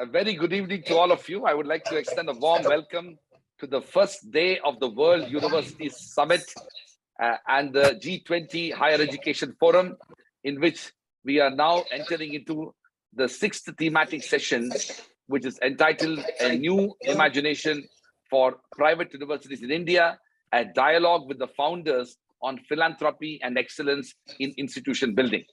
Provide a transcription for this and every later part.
A very good evening to all of you. I would like to extend a warm welcome to the first day of the World University Summit and the G20 Higher Education Forum, in which we are now entering into the 6th thematic session, which is entitled A New Imagination for Private Universities in India, a dialogue with the founders on philanthropy and excellence in institution building.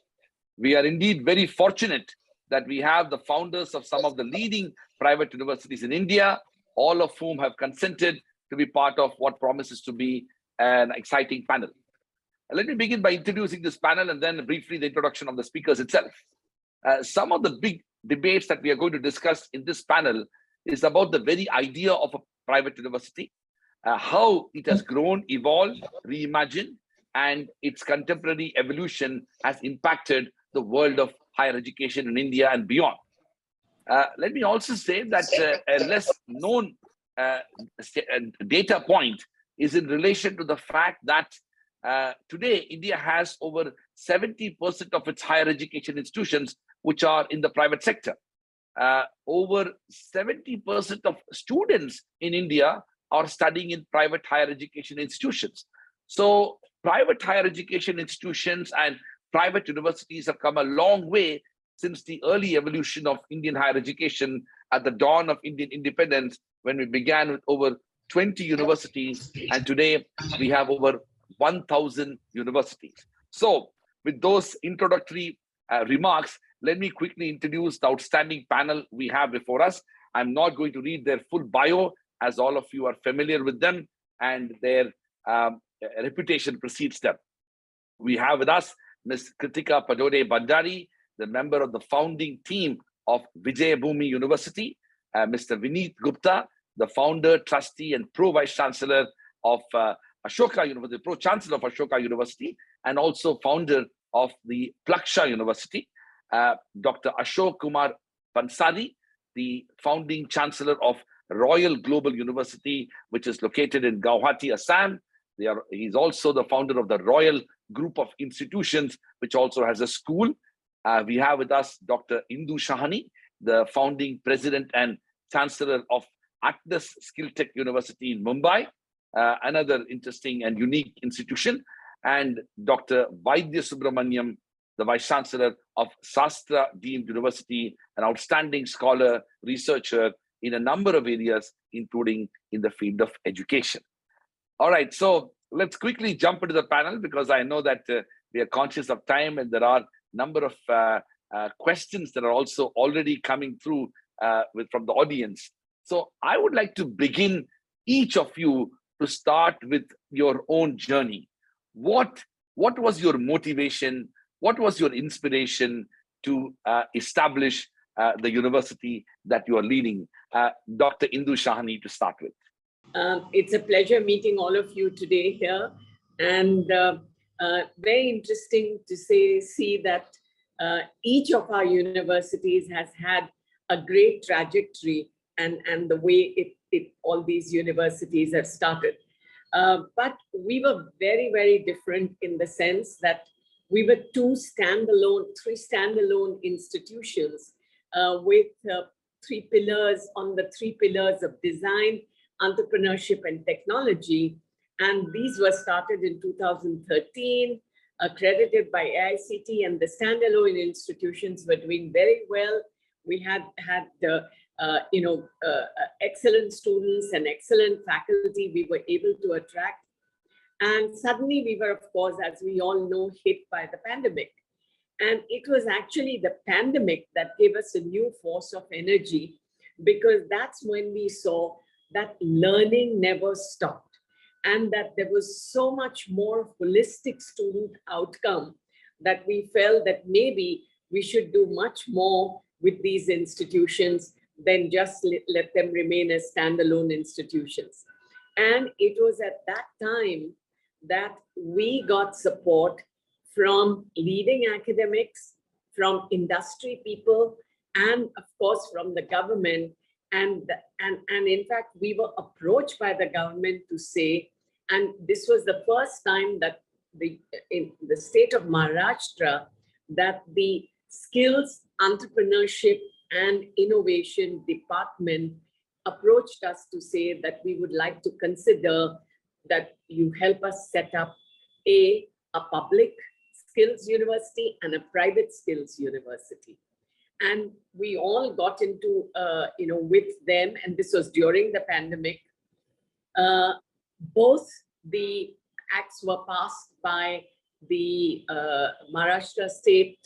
We are indeed very fortunate that we have the founders of some of the leading private universities in India, all of whom have consented to be part of what promises to be an exciting panel. Let me begin by introducing this panel and then briefly the introduction of the speakers itself. Some of the big debates that we are going to discuss in this panel is about the very idea of a private university, how it has grown, evolved, reimagined, and its contemporary evolution has impacted the world of higher education in India and beyond. Let me also say that a less known data point is in relation to the fact that today India has over 70% of its higher education institutions which are in the private sector. Over 70% of students in India are studying in private higher education institutions. So private higher education institutions and private universities have come a long way since the early evolution of Indian higher education at the dawn of Indian independence, when we began with over 20 universities, and today we have over 1,000 universities. So with those introductory remarks, let me quickly introduce the outstanding panel we have before us. I'm not going to read their full bio, as all of you are familiar with them, and their reputation precedes them. We have with us Ms. Kritika Padode Bhandari, the member of the founding team of Vijaybhoomi University, Mr. Vineet Gupta, the founder, trustee, and pro-vice chancellor of Ashoka University, pro-chancellor of Ashoka University, and also founder of the Plaksha University, Dr. Ashok Pansari, the founding chancellor of Royal Global University, which is located in Guwahati, Assam. He's also the founder of the Royal Group of Institutions, which also has a school. We have with us Dr. Indu Sahani, the founding president and chancellor of SkillTech University in Mumbai, another interesting and unique institution, and Dr. Vaidhyasubramaniam, the vice chancellor of SASTRA deemed university, an outstanding scholar, researcher in a number of areas, including in the field of education. All right, so let's quickly jump into the panel, because I know that we are conscious of time and there are a number of questions that are also already coming through from the audience. So I would like to begin each of you to start with your own journey. What was your motivation? What was your inspiration to establish the university that you are leading? Dr. Indu Sahani to start with. It's a pleasure meeting all of you today here, and very interesting to see that each of our universities has had a great trajectory and the way all these universities have started. But we were very, very different in the sense that we were three standalone institutions with three pillars of design, entrepreneurship, and technology. And these were started in 2013, accredited by AICT, and the standalone institutions were doing very well. We had excellent students and excellent faculty we were able to attract. And suddenly we were, of course, as we all know, hit by the pandemic. And it was actually the pandemic that gave us a new force of energy, because that's when we saw that learning never stopped and that there was so much more holistic student outcome that we felt that maybe we should do much more with these institutions than just let them remain as standalone institutions. And it was at that time that we got support from leading academics, from industry people, and of course from the government. And in fact, we were approached by the government to say, and this was the first time that in the state of Maharashtra, that the skills, entrepreneurship, and Innovation Department approached us to say that we would like to consider that you help us set up a public skills university and a private skills university. And we all got into, with them, and this was during the pandemic. Both the acts were passed by the Maharashtra state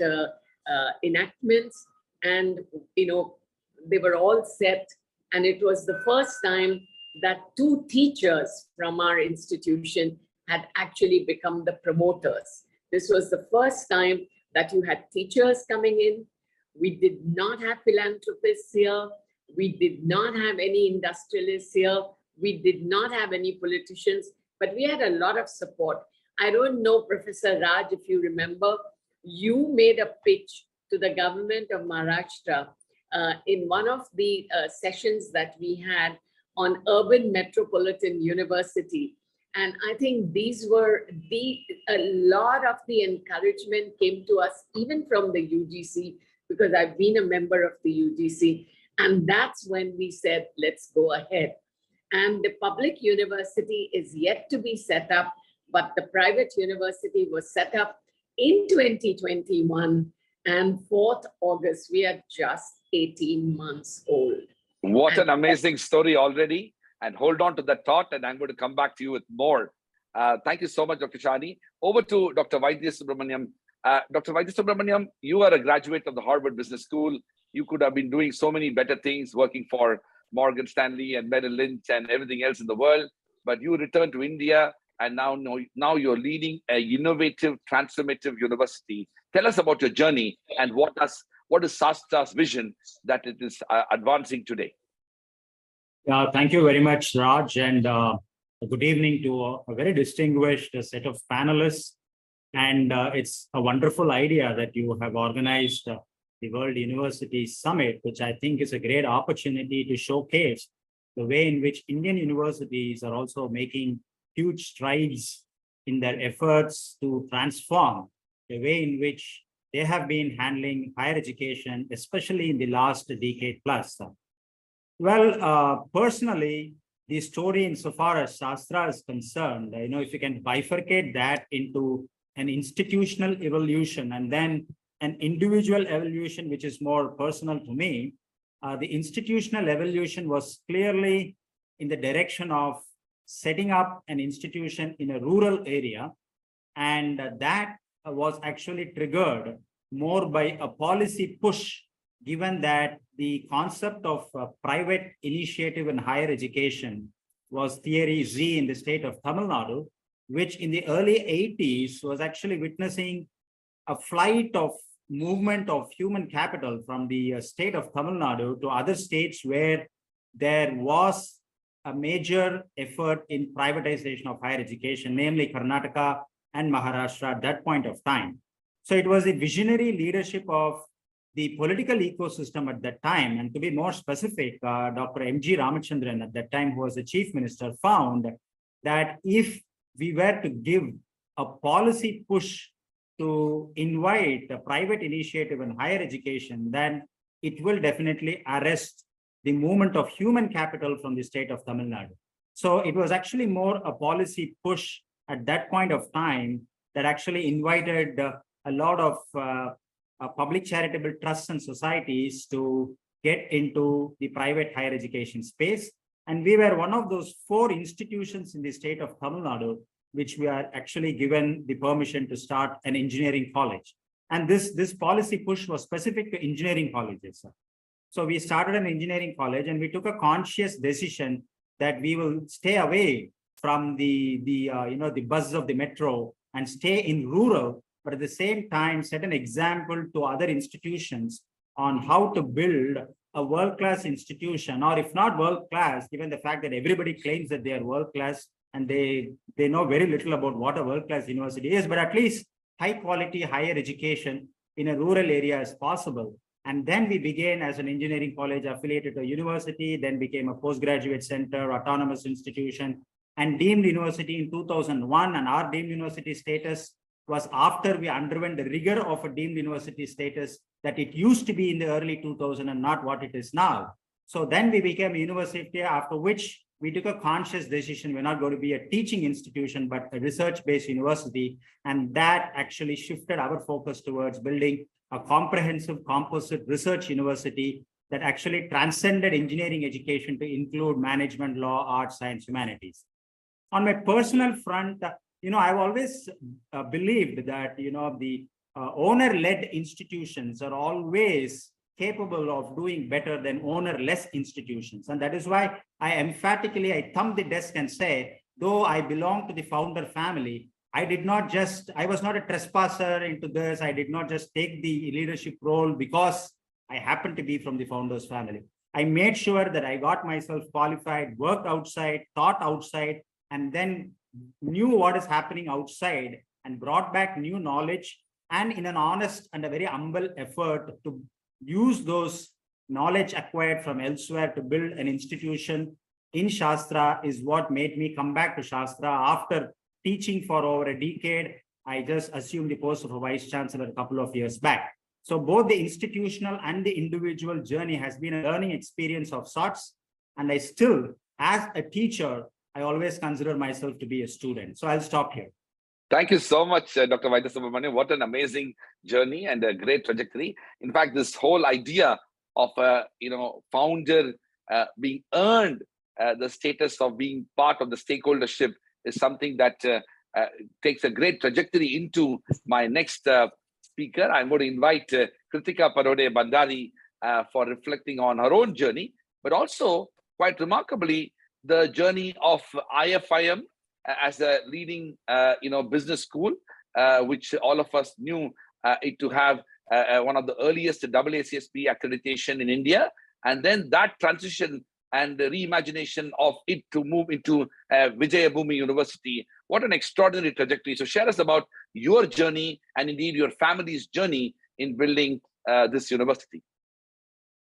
enactments, and they were all set, and it was the first time that 2 teachers from our institution had actually become the promoters. This was the first time that you had teachers coming in. We did not have philanthropists here. We did not have any industrialists here. We did not have any politicians, but we had a lot of support. I don't know, Professor Raj, if you remember, you made a pitch to the government of Maharashtra in one of the sessions that we had on urban metropolitan university. And I think these were a lot of the encouragement came to us even from the UGC, because I've been a member of the UGC. And that's when we said, let's go ahead. And the public university is yet to be set up, but the private university was set up in 2021. And 4th August, we are just 18 months old. What an amazing story already. And hold on to that thought, and I'm going to come back to you with more. Thank you so much, Dr. Shani. Over to Dr. Vaidhyasubramaniam. Dr. Vaidhyasubramaniam, you are a graduate of the Harvard Business School. You could have been doing so many better things, working for Morgan Stanley and Merrill Lynch and everything else in the world. But you returned to India, and now you're leading a innovative, transformative university. Tell us about your journey and what is SASTRA's vision that it is advancing today. Thank you very much, Raj, and good evening to a very distinguished set of panelists. And it's a wonderful idea that you have organized the World University Summit, which I think is a great opportunity to showcase the way in which Indian universities are also making huge strides in their efforts to transform the way in which they have been handling higher education, especially in the last decade plus. Well, personally, the story insofar as SASTRA is concerned, if you can bifurcate that into an institutional evolution and then an individual evolution, which is more personal to me, the institutional evolution was clearly in the direction of setting up an institution in a rural area. And that was actually triggered more by a policy push, given that the concept of private initiative in higher education was Theory Z in the state of Tamil Nadu, which in the early 80s was actually witnessing a flight of movement of human capital from the state of Tamil Nadu to other states where there was a major effort in privatization of higher education, namely Karnataka and Maharashtra at that point of time. So it was the visionary leadership of the political ecosystem at that time. And to be more specific, Dr. M.G. Ramachandran at that time, who was the chief minister, found that if we were to give a policy push to invite a private initiative in higher education, then it will definitely arrest the movement of human capital from the state of Tamil Nadu. So it was actually more a policy push at that point of time that actually invited a lot of public charitable trusts and societies to get into the private higher education space. And we were one of those 4 institutions in the state of Tamil Nadu, which we are actually given the permission to start an engineering college. And this policy push was specific to engineering colleges. So we started an engineering college, and we took a conscious decision that we will stay away from the buzz of the metro and stay in rural, but at the same time set an example to other institutions on how to build a world-class institution, or if not world-class, given the fact that everybody claims that they are world-class and they know very little about what a world-class university is, but at least high-quality higher education in a rural area is possible. And then we began as an engineering college affiliated to a university, then became a postgraduate center, autonomous institution, and deemed university in 2001. And our deemed university status was after we underwent the rigor of a deemed university status that it used to be in the early 2000s and not what it is now. So then we became a university, after which we took a conscious decision. We're not going to be a teaching institution, but a research-based university. And that actually shifted our focus towards building a comprehensive composite research university that actually transcended engineering education to include management, law, arts, science, humanities. On my personal front, I've always believed that, the owner-led institutions are always capable of doing better than owner-less institutions. And that is why I thumb the desk and say, though I belong to the founder family, I was not a trespasser into this. I did not just take the leadership role because I happened to be from the founder's family. I made sure that I got myself qualified, worked outside, taught outside, and then knew what is happening outside and brought back new knowledge, and in an honest and a very humble effort to use those knowledge acquired from elsewhere to build an institution in Shastra is what made me come back to Shastra. After teaching for over a decade, I just assumed the post of a vice chancellor a couple of years back. So both the institutional and the individual journey has been a learning experience of sorts. And I still, as a teacher, I always consider myself to be a student. So I'll stop here. Thank you so much, Dr. Vaidhyasubramaniam. What an amazing journey and a great trajectory. In fact, this whole idea of founder being earned the status of being part of the stakeholdership is something that takes a great trajectory into my next speaker. I'm going to invite Kritika Padode Bhandari for reflecting on her own journey, but also quite remarkably, the journey of IFIM as a leading business school, which all of us knew it to have one of the earliest AACSP accreditation in India, and then that transition and the reimagination of it to move into Vijaybhoomi University. What an extraordinary trajectory. So share us about your journey and indeed your family's journey in building this university.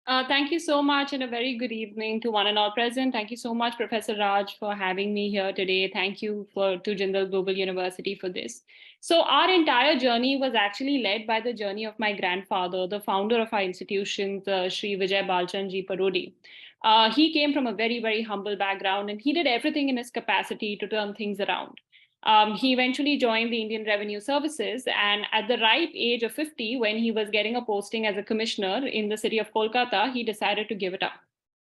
Thank you so much, and a very good evening to one and all present. Thank you so much, Professor Raj, for having me here today. Thank you to Jindal Global University for this. So our entire journey was actually led by the journey of my grandfather, the founder of our institution, Shri Vijay Balchandji Padode. He came from a very, very humble background, and he did everything in his capacity to turn things around. He eventually joined the Indian Revenue Services, and at the ripe age of 50, when he was getting a posting as a commissioner in the city of Kolkata, he decided to give it up.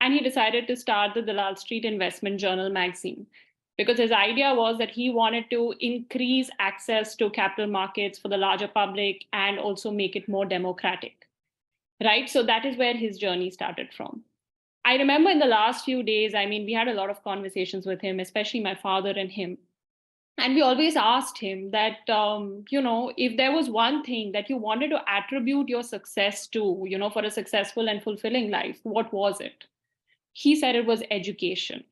And he decided to start the Dalal Street Investment Journal magazine, because his idea was that he wanted to increase access to capital markets for the larger public and also make it more democratic, right? So that is where his journey started from. I remember in the last few days, we had a lot of conversations with him, especially my father and him. And we always asked him that, if there was one thing that you wanted to attribute your success to, for a successful and fulfilling life, what was it? He said it was education.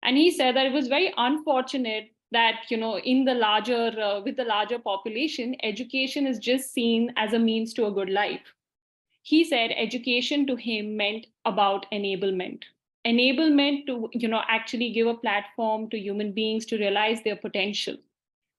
And he said that it was very unfortunate that, in the larger, with the larger population, education is just seen as a means to a good life. He said education to him meant about enablement. Enablement to actually give a platform to human beings to realize their potential,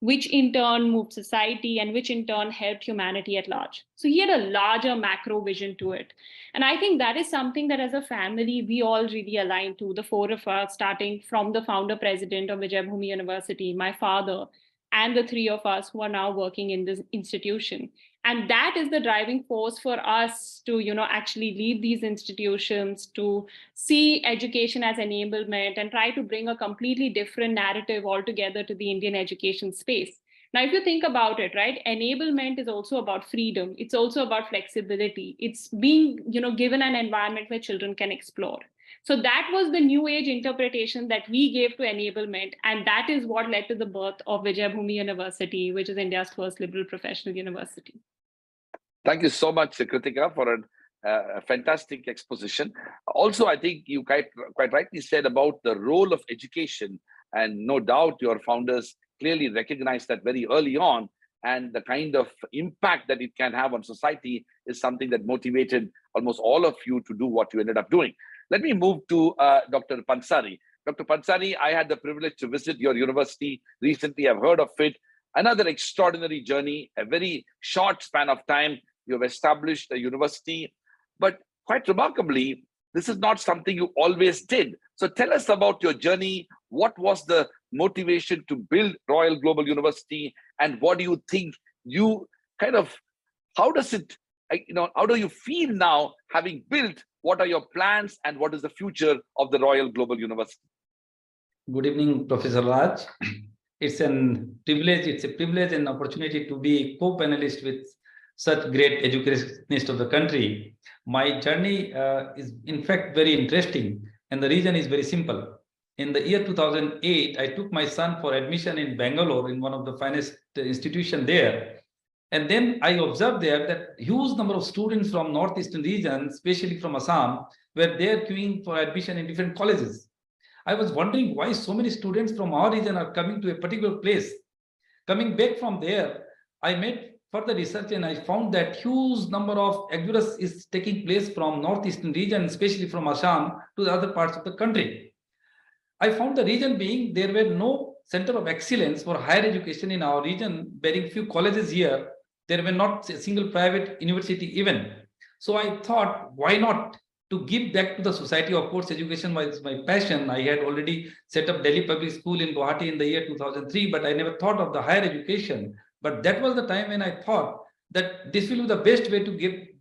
which in turn moved society and which in turn helped humanity at large. So he had a larger macro vision to it. And I think that is something that as a family, we all really align to, the four of us, starting from the founder president of Vijaybhoomi University, my father, and the three of us who are now working in this institution. And that is the driving force for us to, actually lead these institutions, to see education as enablement and try to bring a completely different narrative altogether to the Indian education space. Now, if you think about it, right, enablement is also about freedom. It's also about flexibility. It's being, given an environment where children can explore. So that was the new age interpretation that we gave to enablement. And that is what led to the birth of Vijaybhoomi University, which is India's first liberal professional university. Thank you so much, Kritika, for a fantastic exposition. Also, I think you quite rightly said about the role of education, and no doubt your founders clearly recognized that very early on, and the kind of impact that it can have on society is something that motivated almost all of you to do what you ended up doing. Let me move to Dr. Pansari. Dr. Pansari, I had the privilege to visit your university recently. I've heard of it. Another extraordinary journey, a very short span of time, you have established a university, but quite remarkably, this is not something you always did. So tell us about your journey. What was the motivation to build Royal Global University, and what do you think you kind of, how does it, how do you feel now having built? What are your plans and what is the future of the Royal Global University? Good evening, Professor Raj. It's a privilege and opportunity to be co-panelist with such great educationists of the country. My journey is in fact very interesting, and the reason is very simple. In the year 2008, I took my son for admission in Bangalore in one of the finest institutions there. And then I observed there that huge number of students from northeastern region, especially from Assam, were there queuing for admission in different colleges. I was wondering why so many students from our region are coming to a particular place. Coming back from there, I made further research and I found that huge number of exodus is taking place from northeastern region, especially from Assam to the other parts of the country. I found the reason being there were no center of excellence for higher education in our region, bearing few colleges here. There were not a single private university even. So I thought, why not to give back to the society? Of course, education was my passion. I had already set up Delhi Public School in Guwahati in the year 2003, but I never thought of the higher education. But that was the time when I thought that this will be the best way to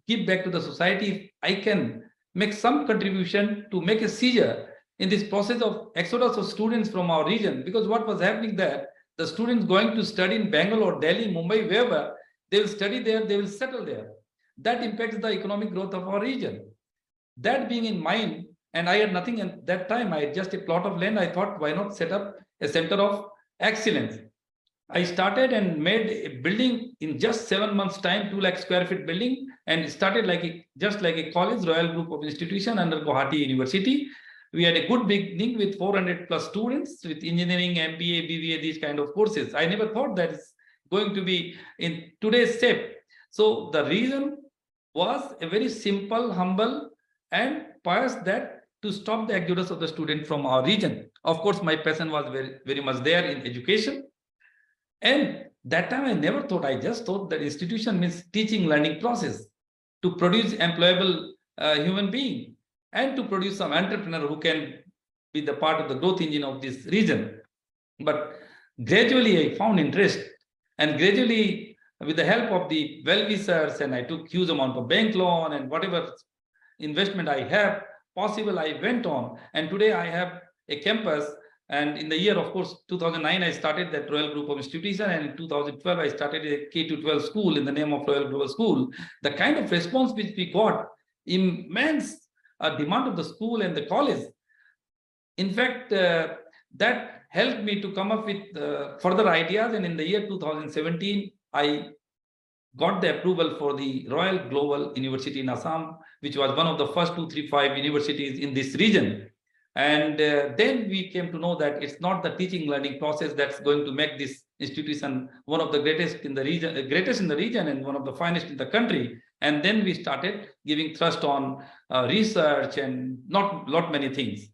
give back to the society if I can make some contribution to make a seizure in this process of exodus of students from our region. Because what was happening there, the students going to study in Bangalore, Delhi, Mumbai, wherever, they will study there, they will settle there. That impacts the economic growth of our region. That being in mind, and I had nothing at that time, I had just a plot of land. I thought, why not set up a center of excellence? I started and made a building in just 7 months' time, 2 lakh square feet building, and started just like a college, Royal Group of Institution under Guwahati University. We had a good beginning with 400 plus students with engineering, MBA, BBA, these kind of courses. I never thought that it's going to be in today's shape. So the reason was a very simple, humble, and pious, that to stop the exodus of the student from our region. Of course, my passion was very, very much there in education. And that time I never thought, I just thought that institution means teaching, learning process to produce employable human being and to produce some entrepreneur who can be the part of the growth engine of this region. But gradually I found interest, and gradually with the help of the well-wishers, and I took huge amount of bank loan and whatever investment I have possible, I went on. And today I have a campus. And in the year, of course, 2009, I started that Royal Group of Institution. And in 2012, I started a K-12 school in the name of Royal Global School. The kind of response which we got, immense demand of the school and the college. In fact, that helped me to come up with further ideas. And in the year 2017, I got the approval for the Royal Global University in Assam, which was one of the first 235 universities in this region. And then we came to know that it's not the teaching learning process that's going to make this institution one of the greatest in the region, and one of the finest in the country. And then we started giving thrust on research and not many things.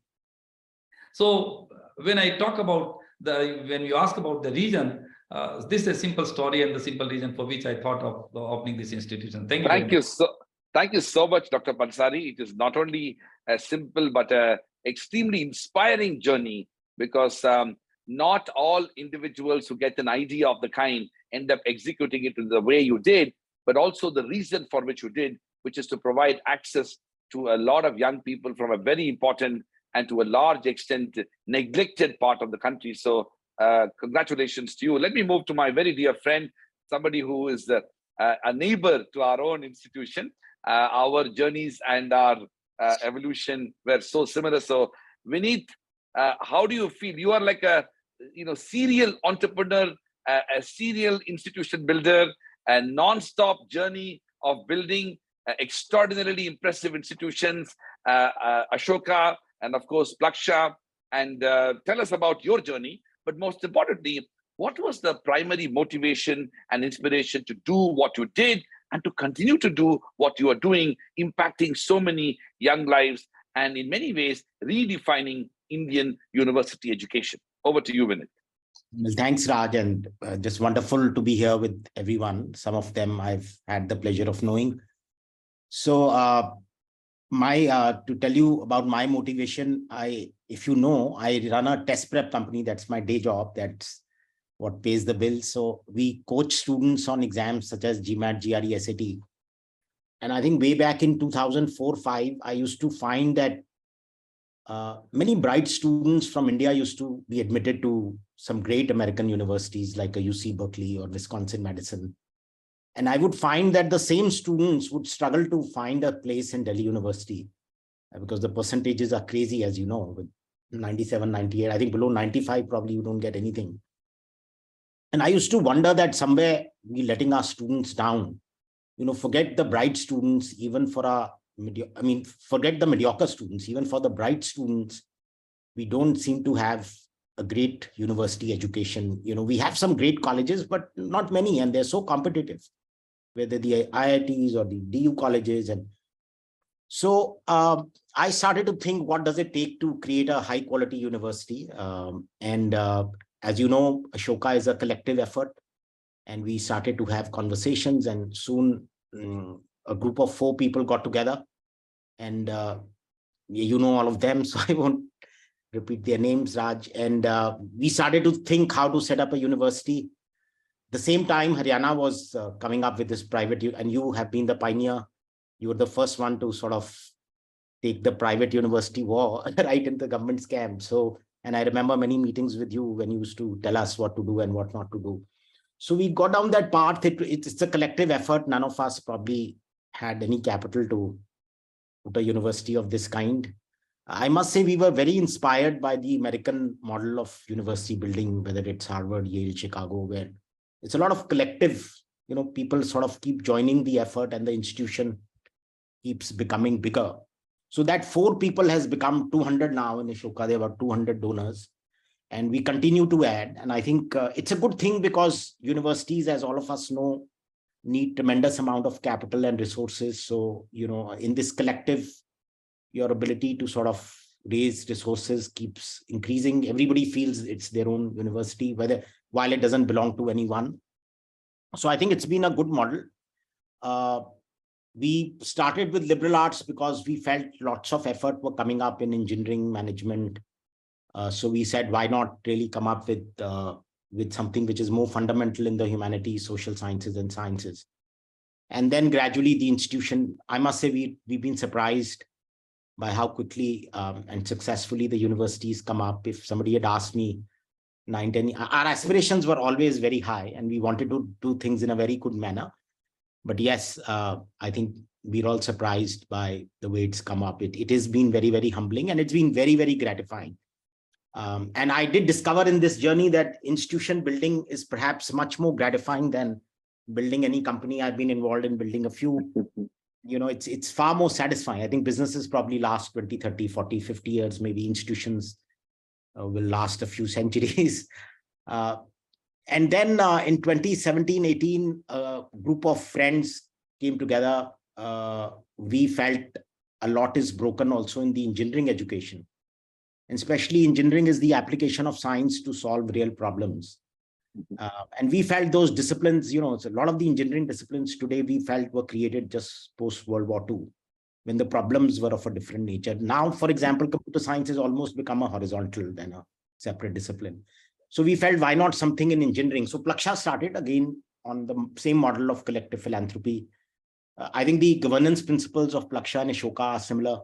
So when I talk about when you ask about the region, this is a simple story and the simple reason for which I thought of opening this institution. Thank you. Thank you so much, Dr. Pansari. It is not only a simple but a extremely inspiring journey, because not all individuals who get an idea of the kind end up executing it in the way you did, but also the reason for which you did, which is to provide access to a lot of young people from a very important and to a large extent neglected part of the country. So congratulations to you. Let me move to my very dear friend, somebody who is a neighbor to our own institution. Our journeys and our evolution were so similar. So Vineet, how do you feel? You are like a serial entrepreneur, a serial institution builder, a non-stop journey of building extraordinarily impressive institutions, Ashoka, and of course Plaksha. And tell us about your journey. But most importantly, what was the primary motivation and inspiration to do what you did and to continue to do what you are doing, impacting so many young lives and in many ways redefining Indian university education? Over to you, Vineet. Well, thanks, Raj, and just wonderful to be here with everyone. Some of them I've had the pleasure of knowing. So, to tell you about my motivation, if you know, I run a test prep company. That's my day job. That's what pays the bills. So we coach students on exams such as GMAT, GRE, SAT. And I think way back in 2004-5, I used to find that many bright students from India used to be admitted to some great American universities like a UC Berkeley or Wisconsin Madison. And I would find that the same students would struggle to find a place in Delhi University because the percentages are crazy, as you know, with 97, 98. I think below 95, probably you don't get anything. And I used to wonder that somewhere we're letting our students down. You know, forget the bright students, even for our, forget the mediocre students, even for the bright students, we don't seem to have a great university education. You know, we have some great colleges, but not many, and they're so competitive, whether the IITs or the DU colleges. And so I started to think, what does it take to create a high quality university? As you know, Ashoka is a collective effort, and we started to have conversations, and soon a group of 4 people got together, and you know all of them, so I won't repeat their names, Raj. And we started to think how to set up a university. The same time, Haryana was coming up with this private, and you have been the pioneer. You were the first one to sort of take the private university war right in the government's camp. So, and I remember many meetings with you when you used to tell us what to do and what not to do. So we got down that path. It's a collective effort. None of us probably had any capital to put a university of this kind. I must say we were very inspired by the American model of university building, whether it's Harvard, Yale, Chicago, where it's a lot of collective, you know, people sort of keep joining the effort and the institution keeps becoming bigger. So that 4 people has become 200 now in Ashoka. There were 200 donors, and we continue to add. And I think it's a good thing, because universities, as all of us know, need tremendous amount of capital and resources. So, you know, in this collective, your ability to sort of raise resources keeps increasing. Everybody feels it's their own university, while it doesn't belong to anyone. So I think it's been a good model. We started with liberal arts because we felt lots of effort were coming up in engineering, management. So we said, why not really come up with something which is more fundamental in the humanities, social sciences, and sciences. And then gradually the institution, I must say, we've been surprised by how quickly and successfully the universities come up. If somebody had asked me 9, 10, our aspirations were always very high, and we wanted to do things in a very good manner. But yes, I think we're all surprised by the way it's come up. It has been very, very humbling, and it's been very, very gratifying. And I did discover in this journey that institution building is perhaps much more gratifying than building any company. I've been involved in building a few. You know, it's far more satisfying. I think businesses probably last 20, 30, 40, 50 years. Maybe institutions will last a few centuries. And then in 2017, 18, a group of friends came together. We felt a lot is broken also in the engineering education. And especially engineering is the application of science to solve real problems. And we felt those disciplines, you know, so a lot of the engineering disciplines today we felt were created just post-World War II, when the problems were of a different nature. Now, for example, computer science has almost become a horizontal than a separate discipline. So we felt, why not something in engineering? So Plaksha started again on the same model of collective philanthropy. I think the governance principles of Plaksha and Ashoka are similar,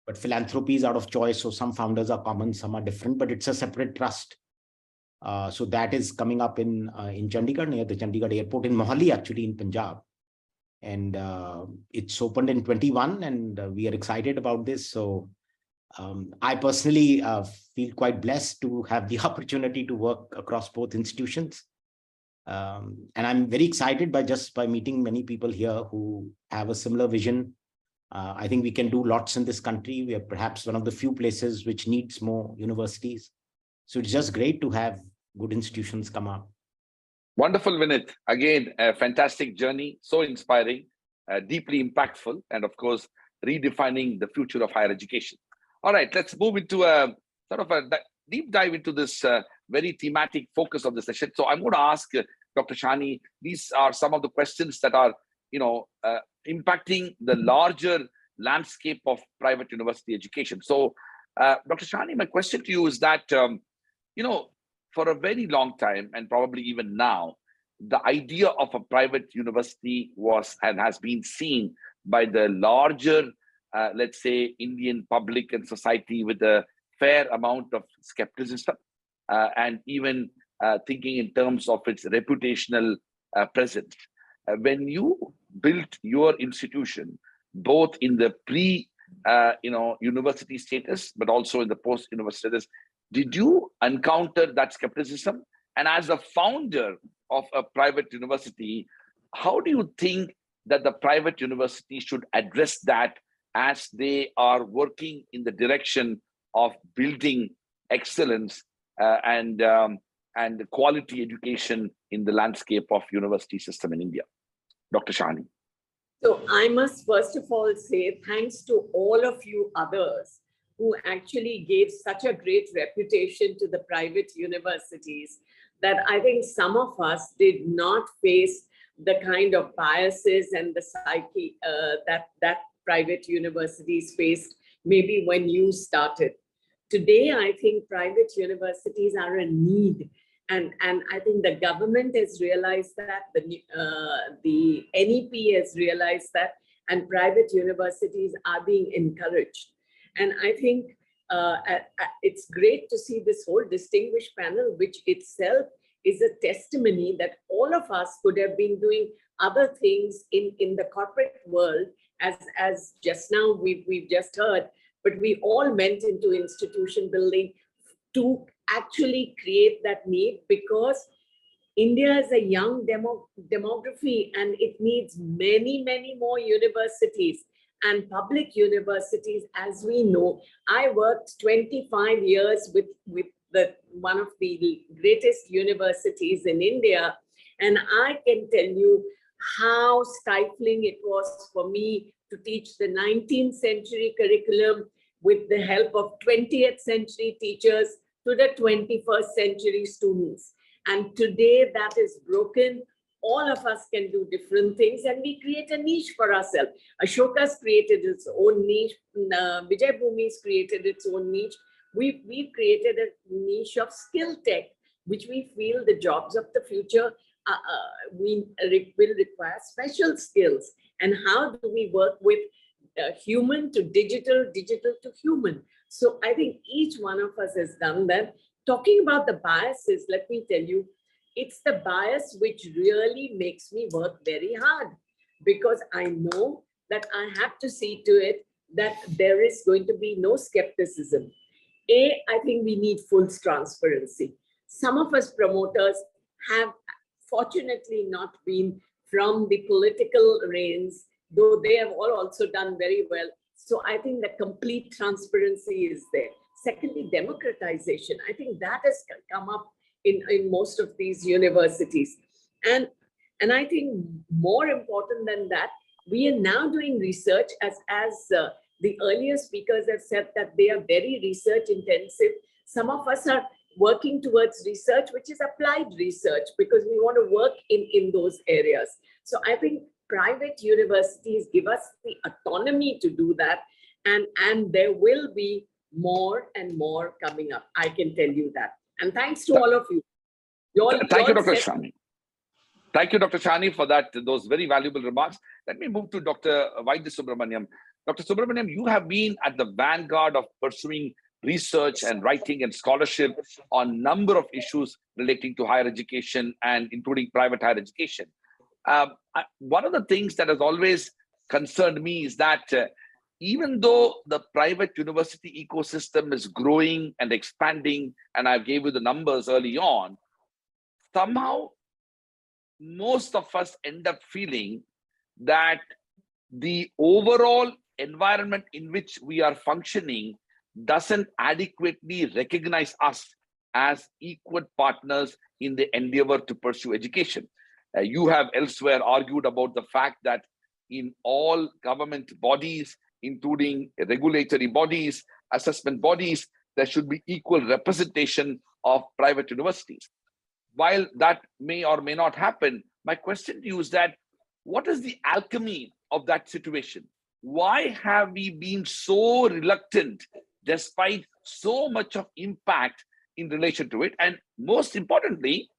but philanthropy is out of choice. So some founders are common, some are different, but it's a separate trust. So that is coming up in Chandigarh, near the Chandigarh airport, in Mohali, actually, in Punjab. And it's opened in 21, and we are excited about this. So I personally feel quite blessed to have the opportunity to work across both institutions. And I'm very excited by meeting many people here who have a similar vision. I think we can do lots in this country. We are perhaps one of the few places which needs more universities. So it's just great to have good institutions come up. Wonderful, Vineet. Again, a fantastic journey, so inspiring, deeply impactful, and of course, redefining the future of higher education. All right, let's move into a sort of a deep dive into this very thematic focus of the session. So I'm going to ask Dr. Sahani, these are some of the questions that are, impacting the larger landscape of private university education. So, Dr. Sahani, my question to you is that, for a very long time, and probably even now, the idea of a private university was and has been seen by the larger, let's say, Indian public and society with a fair amount of skepticism, and even thinking in terms of its reputational presence. When you built your institution, both in the university status, but also in the post-university status, did you encounter that skepticism? And as a founder of a private university, how do you think that the private university should address that as they are working in the direction of building excellence and quality education in the landscape of university system in India? Dr. Sahani. So I must first of all say thanks to all of you others who actually gave such a great reputation to the private universities that I think some of us did not face the kind of biases and the psyche that private universities faced maybe when you started. Today, I think private universities are a need. And I think the government has realized that, the NEP has realized that, and private universities are being encouraged. And I think it's great to see this whole distinguished panel, which itself is a testimony that all of us could have been doing other things in the corporate world, as just now we've just heard, but we all went into institution building to actually create that need, because India is a young demography and it needs many, many more universities and public universities. As we know, I worked 25 years with one of the greatest universities in India, and I can tell you how stifling it was for me to teach the 19th century curriculum with the help of 20th century teachers to the 21st century students. And today that is broken. All of us can do different things and we create a niche for ourselves. Ashoka's created its own niche. Vijaybhoomi's created its own niche. We've created a niche of SkillTech, which we feel the jobs of the future will require special skills. And how do we work with human to digital, digital to human? So I think each one of us has done that. Talking about the biases, let me tell you, it's the bias which really makes me work very hard, because I know that I have to see to it that there is going to be no skepticism. I think we need full transparency. Some of us promoters have fortunately not been from the political reins, though they have all also done very well. So I think the complete transparency is there. Secondly, democratization. I think that has come up in most of these universities. And I think more important than that, we are now doing research, as the earlier speakers have said, that they are very research intensive. Some of us are working towards research, which is applied research, because we want to work in those areas. So I think private universities give us the autonomy to do that. And there will be more and more coming up. I can tell you that. And thanks to all of you. Thank you, Dr. Sahani. Thank you, Dr. Sahani, for those very valuable remarks. Let me move to Dr. Vaidhyasubramaniam. Dr. Subramaniam, you have been at the vanguard of pursuing research and writing and scholarship on a number of issues relating to higher education and including private higher education. One of the things that has always concerned me is that even though the private university ecosystem is growing and expanding, and I gave you the numbers early on, somehow most of us end up feeling that the overall environment in which we are functioning doesn't adequately recognize us as equal partners in the endeavor to pursue education. You have elsewhere argued about the fact that in all government bodies, including regulatory bodies, assessment bodies, there should be equal representation of private universities. While that may or may not happen, my question to you is that what is the alchemy of that situation? Why have we been so reluctant despite so much of impact in relation to it? And most importantly,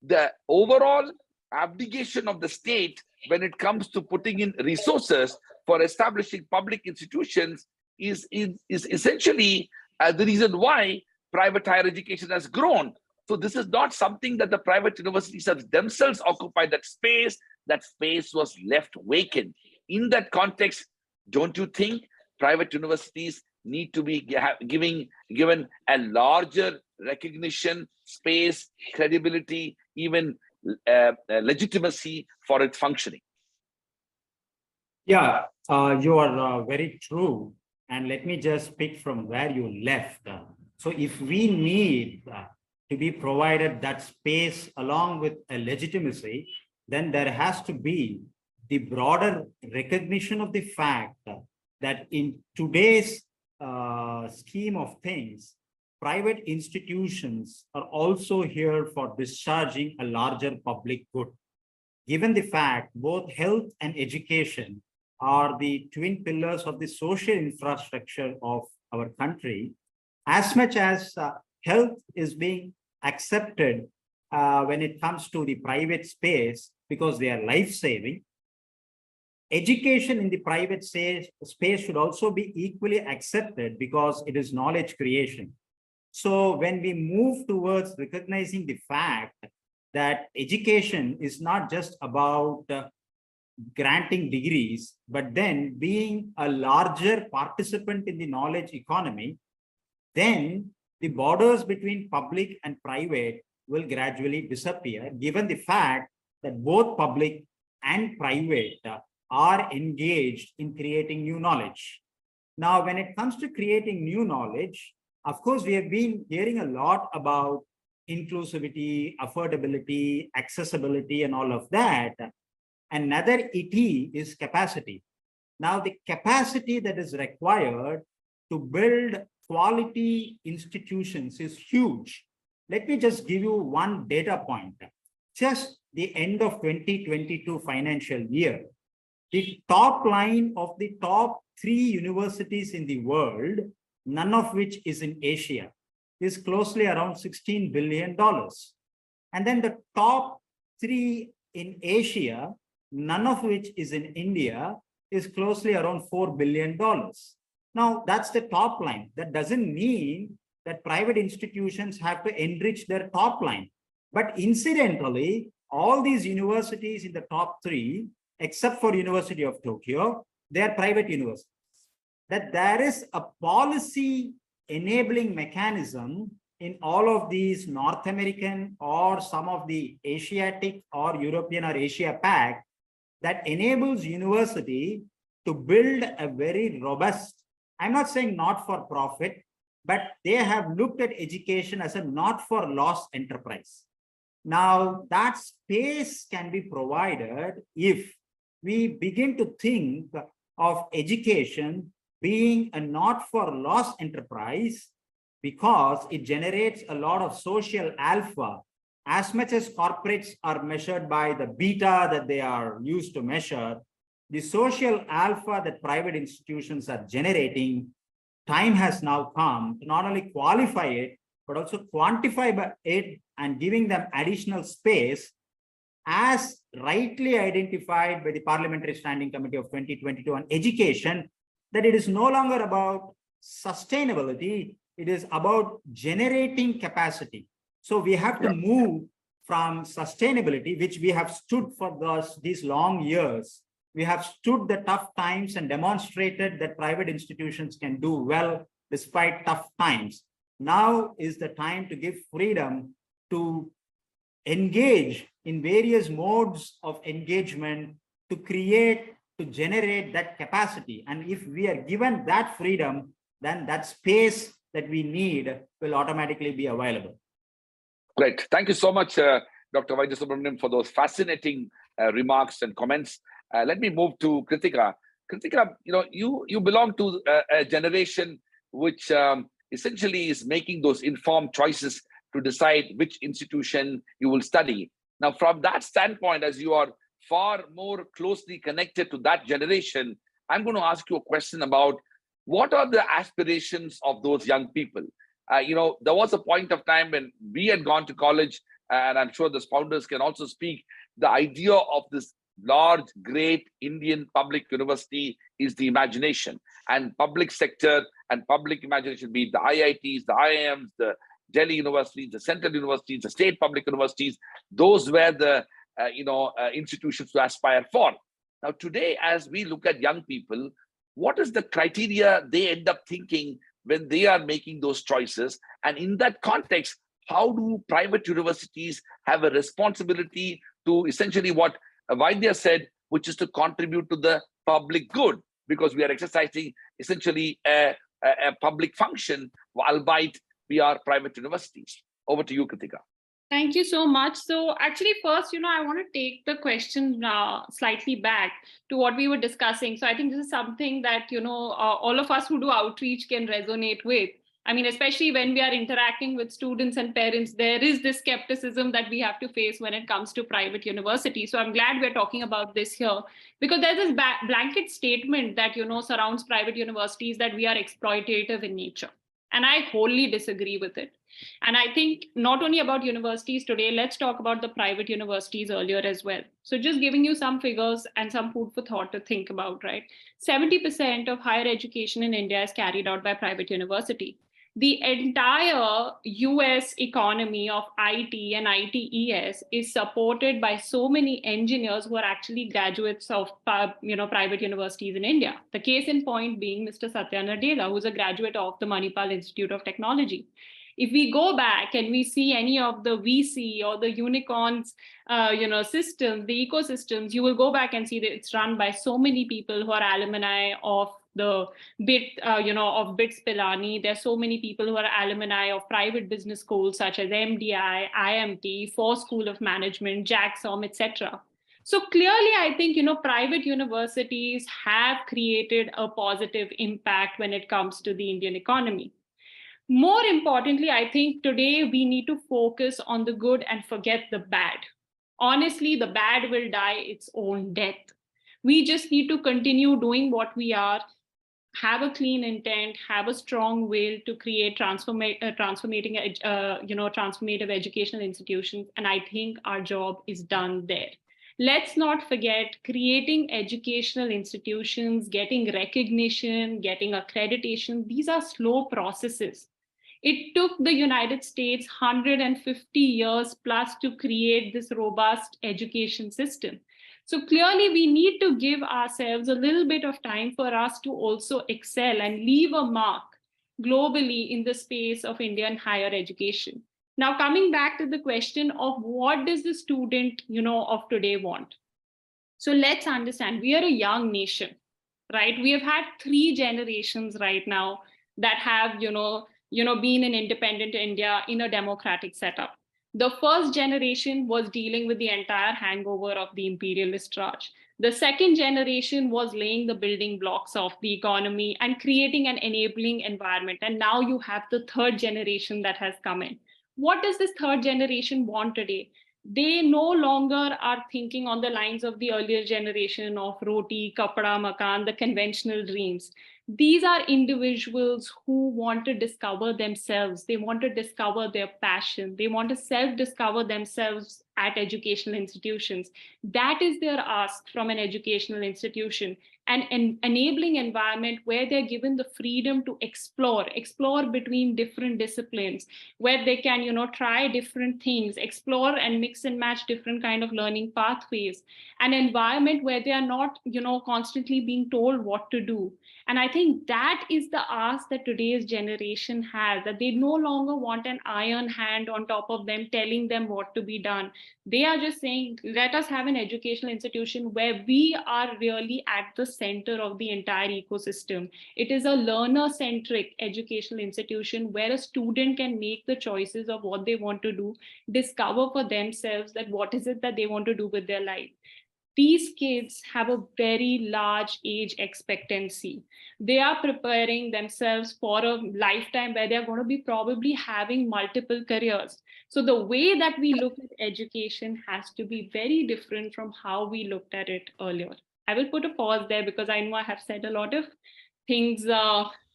the overall abdication of the state when it comes to putting in resources for establishing public institutions is essentially the reason why private higher education has grown. So this is not something that the private universities have themselves occupied that space. That space was left vacant. In that context, don't you think private universities need to be given a larger recognition, space, credibility, even legitimacy for its functioning? Yeah, you are very true. And let me just pick from where you left. So if we need to be provided that space along with a legitimacy, then there has to be the broader recognition of the fact that in today's scheme of things, private institutions are also here for discharging a larger public good. Given the fact both health and education are the twin pillars of the social infrastructure of our country, as much as health is being accepted when it comes to the private space because they are life-saving, education in the private space should also be equally accepted because it is knowledge creation. So when we move towards recognizing the fact that education is not just about granting degrees, but then being a larger participant in the knowledge economy, then the borders between public and private will gradually disappear, given the fact that both public and private are engaged in creating new knowledge. Now, when it comes to creating new knowledge, of course, we have been hearing a lot about inclusivity, affordability, accessibility, and all of that. Another ET is capacity. Now, the capacity that is required to build quality institutions is huge. Let me just give you one data point. Just the end of 2022 financial year, the top line of the top 3 universities in the world, none of which is in Asia, is closely around $16 billion. And then the top 3 in Asia, none of which is in India, is closely around $4 billion. Now, that's the top line. That doesn't mean that private institutions have to enrich their top line. But incidentally, all these universities in the top 3, except for University of Tokyo, they are private universities. That there is a policy enabling mechanism in all of these North American or some of the Asiatic or European or Asia Pac that enables university to build a very robust, I'm not saying not for profit, but they have looked at education as a not for loss enterprise. Now, that space can be provided if we begin to think of education being a not for loss enterprise, because it generates a lot of social alpha. As much as corporates are measured by the beta that they are used to measure, the social alpha that private institutions are generating, time has now come to not only qualify it, but also quantify it and giving them additional space, as rightly identified by the Parliamentary Standing Committee of 2022 on education, that it is no longer about sustainability, it is about generating capacity. So we have to move from sustainability, which we have stood for these long years. We have stood the tough times and demonstrated that private institutions can do well despite tough times. Now is the time to give freedom to engage in various modes of engagement to create, to generate that capacity. And if we are given that freedom, then that space that we need will automatically be available. Great. Thank you so much, Dr. Vaidhyasubramaniam, for those fascinating remarks and comments. Let me move to Kritika. Kritika, you belong to a generation which essentially is making those informed choices to decide which institution you will study. Now, from that standpoint, as you are far more closely connected to that generation, I'm going to ask you a question about what are the aspirations of those young people? There was a point of time when we had gone to college, and I'm sure the founders can also speak, the idea of this large, great Indian public university is the imagination, and public sector and public imagination, be it the IITs, the IIMs, the Delhi universities, the central universities, the state public universities, those were the institutions to aspire for. Now, today, as we look at young people, what is the criteria they end up thinking when they are making those choices? And in that context, how do private universities have a responsibility to essentially what Vaidya said, which is to contribute to the public good, because we are exercising essentially a public function, albeit we are private universities. Over to you, Kritika. Thank you so much. So actually, first, I want to take the question slightly back to what we were discussing. So I think this is something that, all of us who do outreach can resonate with. I mean, especially when we are interacting with students and parents, there is this skepticism that we have to face when it comes to private universities. So I'm glad we're talking about this here, because there's this blanket statement that, surrounds private universities that we are exploitative in nature. And I wholly disagree with it. And I think not only about universities today, let's talk about the private universities earlier as well. So just giving you some figures and some food for thought to think about, right? 70% of higher education in India is carried out by private university. The entire US economy of IT and ITES is supported by so many engineers who are actually graduates of private universities in India. The case in point being Mr. Satya Nadella, who's a graduate of the Manipal Institute of Technology. If we go back and we see any of the VC or the unicorns, systems, the ecosystems, you will go back and see that it's run by so many people who are alumni of the of BITS Pilani. There's so many people who are alumni of private business schools such as MDI, IMT, Ford School of Management, JAXOM, etc. So clearly, I think, private universities have created a positive impact when it comes to the Indian economy. More importantly, I think today we need to focus on the good and forget the bad. Honestly, the bad will die its own death. We just need to continue doing what we are, have a clean intent, have a strong will to create transformative educational institutions. And I think our job is done there. Let's not forget, creating educational institutions, getting recognition, getting accreditation, these are slow processes. It took the United States 150 years plus to create this robust education system. So clearly, we need to give ourselves a little bit of time for us to also excel and leave a mark globally in the space of Indian higher education. Now, coming back to the question of what does the student, of today want? So let's understand, we are a young nation, right? We have had 3 generations right now that have, been in independent India in a democratic setup. The first generation was dealing with the entire hangover of the imperialist Raj. The second generation was laying the building blocks of the economy and creating an enabling environment. And now you have the third generation that has come in. What does this third generation want today? They no longer are thinking on the lines of the earlier generation of roti, kapda, makan, the conventional dreams. These are individuals who want to discover themselves. They want to discover their passion. They want to self-discover themselves at educational institutions. That is their ask from an educational institution, an enabling environment where they're given the freedom to explore between different disciplines, where they can, try different things, explore and mix and match different kind of learning pathways, an environment where they are not, constantly being told what to do. And I think that is the ask that today's generation has, that they no longer want an iron hand on top of them telling them what to be done. They are just saying, let us have an educational institution where we are really at the center of the entire ecosystem. It is a learner-centric educational institution where a student can make the choices of what they want to do, discover for themselves that what is it that they want to do with their life. these kids have a very large age expectancy. They are preparing themselves for a lifetime where they're going to be probably having multiple careers. So the way that we look at education has to be very different from how we looked at it earlier. I will put a pause there because I know I have said a lot of things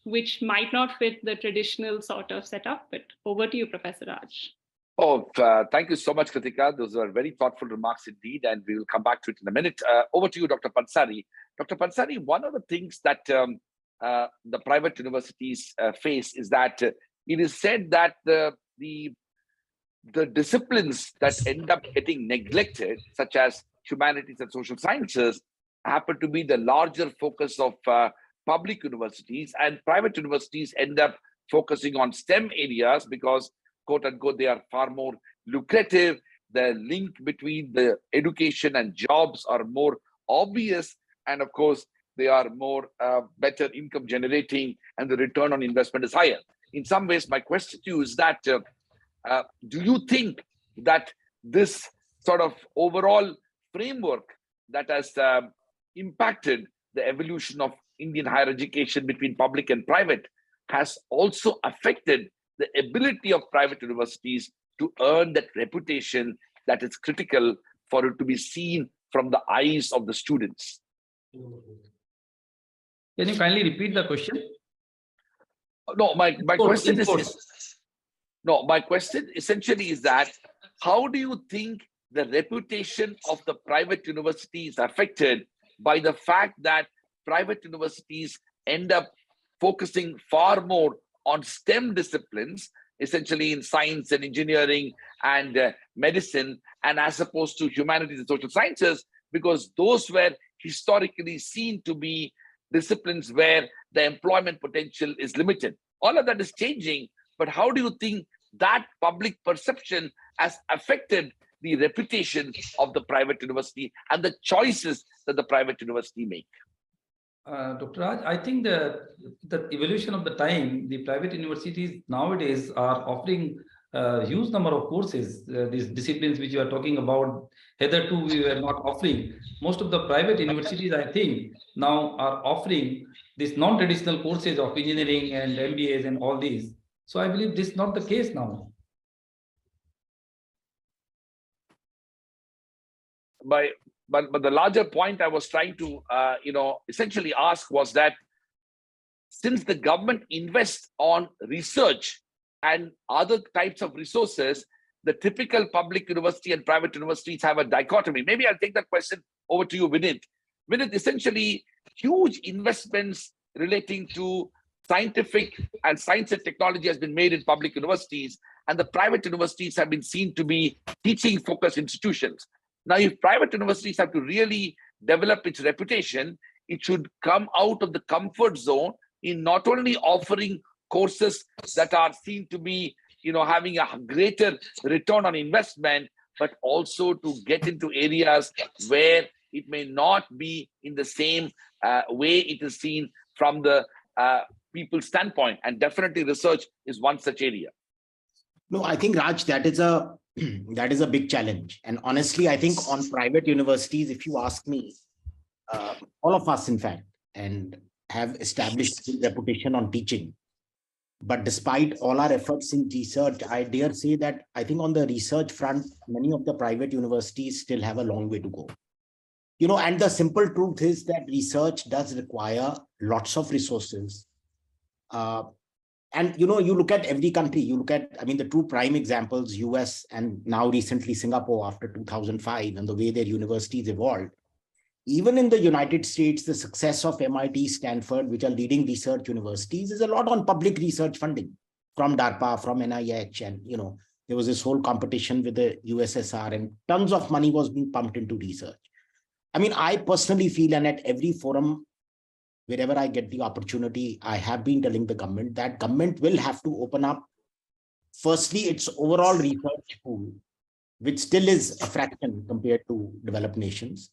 which might not fit the traditional sort of setup, but over to you, Professor Raj. Oh, thank you so much, Kritika. Those are very thoughtful remarks indeed, and we will come back to it in a minute. Over to you, Dr. Pansari. Dr. Pansari, one of the things that the private universities face is that it is said that the disciplines that end up getting neglected, such as humanities and social sciences, happen to be the larger focus of public universities, and private universities end up focusing on STEM areas because, quote unquote, they are far more lucrative. The link between the education and jobs are more obvious. And of course, they are more better income generating and the return on investment is higher. In some ways, my question to you is that, do you think that this sort of overall framework that has impacted the evolution of Indian higher education between public and private has also affected the ability of private universities to earn that reputation that is critical for it to be seen from the eyes of the students? Can you kindly repeat the question? No, my question essentially is that how do you think the reputation of the private university is affected by the fact that private universities end up focusing far more on STEM disciplines, essentially in science and engineering and medicine, and as opposed to humanities and social sciences, because those were historically seen to be disciplines where the employment potential is limited. All of that is changing, but how do you think that public perception has affected the reputation of the private university and the choices that the private university make? Dr. Raj, I think the evolution of the time, the private universities nowadays are offering a huge number of courses, these disciplines which you are talking about. Hitherto, we were not offering. Most of the private universities, I think, now are offering these non-traditional courses of engineering and MBAs and all these. So I believe this is not the case now. But the larger point I was trying to essentially ask was that since the government invests on research and other types of resources, the typical public university and private universities have a dichotomy. Maybe I'll take that question over to you, Vineet. Vineet, essentially huge investments relating to scientific and science and technology has been made in public universities, and the private universities have been seen to be teaching-focused institutions. Now, if private universities have to really develop its reputation, it should come out of the comfort zone in not only offering courses that are seen to be, having a greater return on investment, but also to get into areas where it may not be in the same way it is seen from the people's standpoint. And definitely research is one such area. No, I think, Raj, that is a big challenge. And honestly, I think on private universities, if you ask me, all of us, in fact, and have established a reputation on teaching. But despite all our efforts in research, I dare say that I think on the research front, many of the private universities still have a long way to go. And the simple truth is that research does require lots of resources. And, you look at every country, the two prime examples, US and now recently Singapore after 2005 and the way their universities evolved. Even in the United States, the success of MIT, Stanford, which are leading research universities, is a lot on public research funding from DARPA, from NIH. And, there was this whole competition with the USSR and tons of money was being pumped into research. I personally feel, and at every forum, wherever I get the opportunity, I have been telling the government that government will have to open up, firstly, its overall research pool, which still is a fraction compared to developed nations.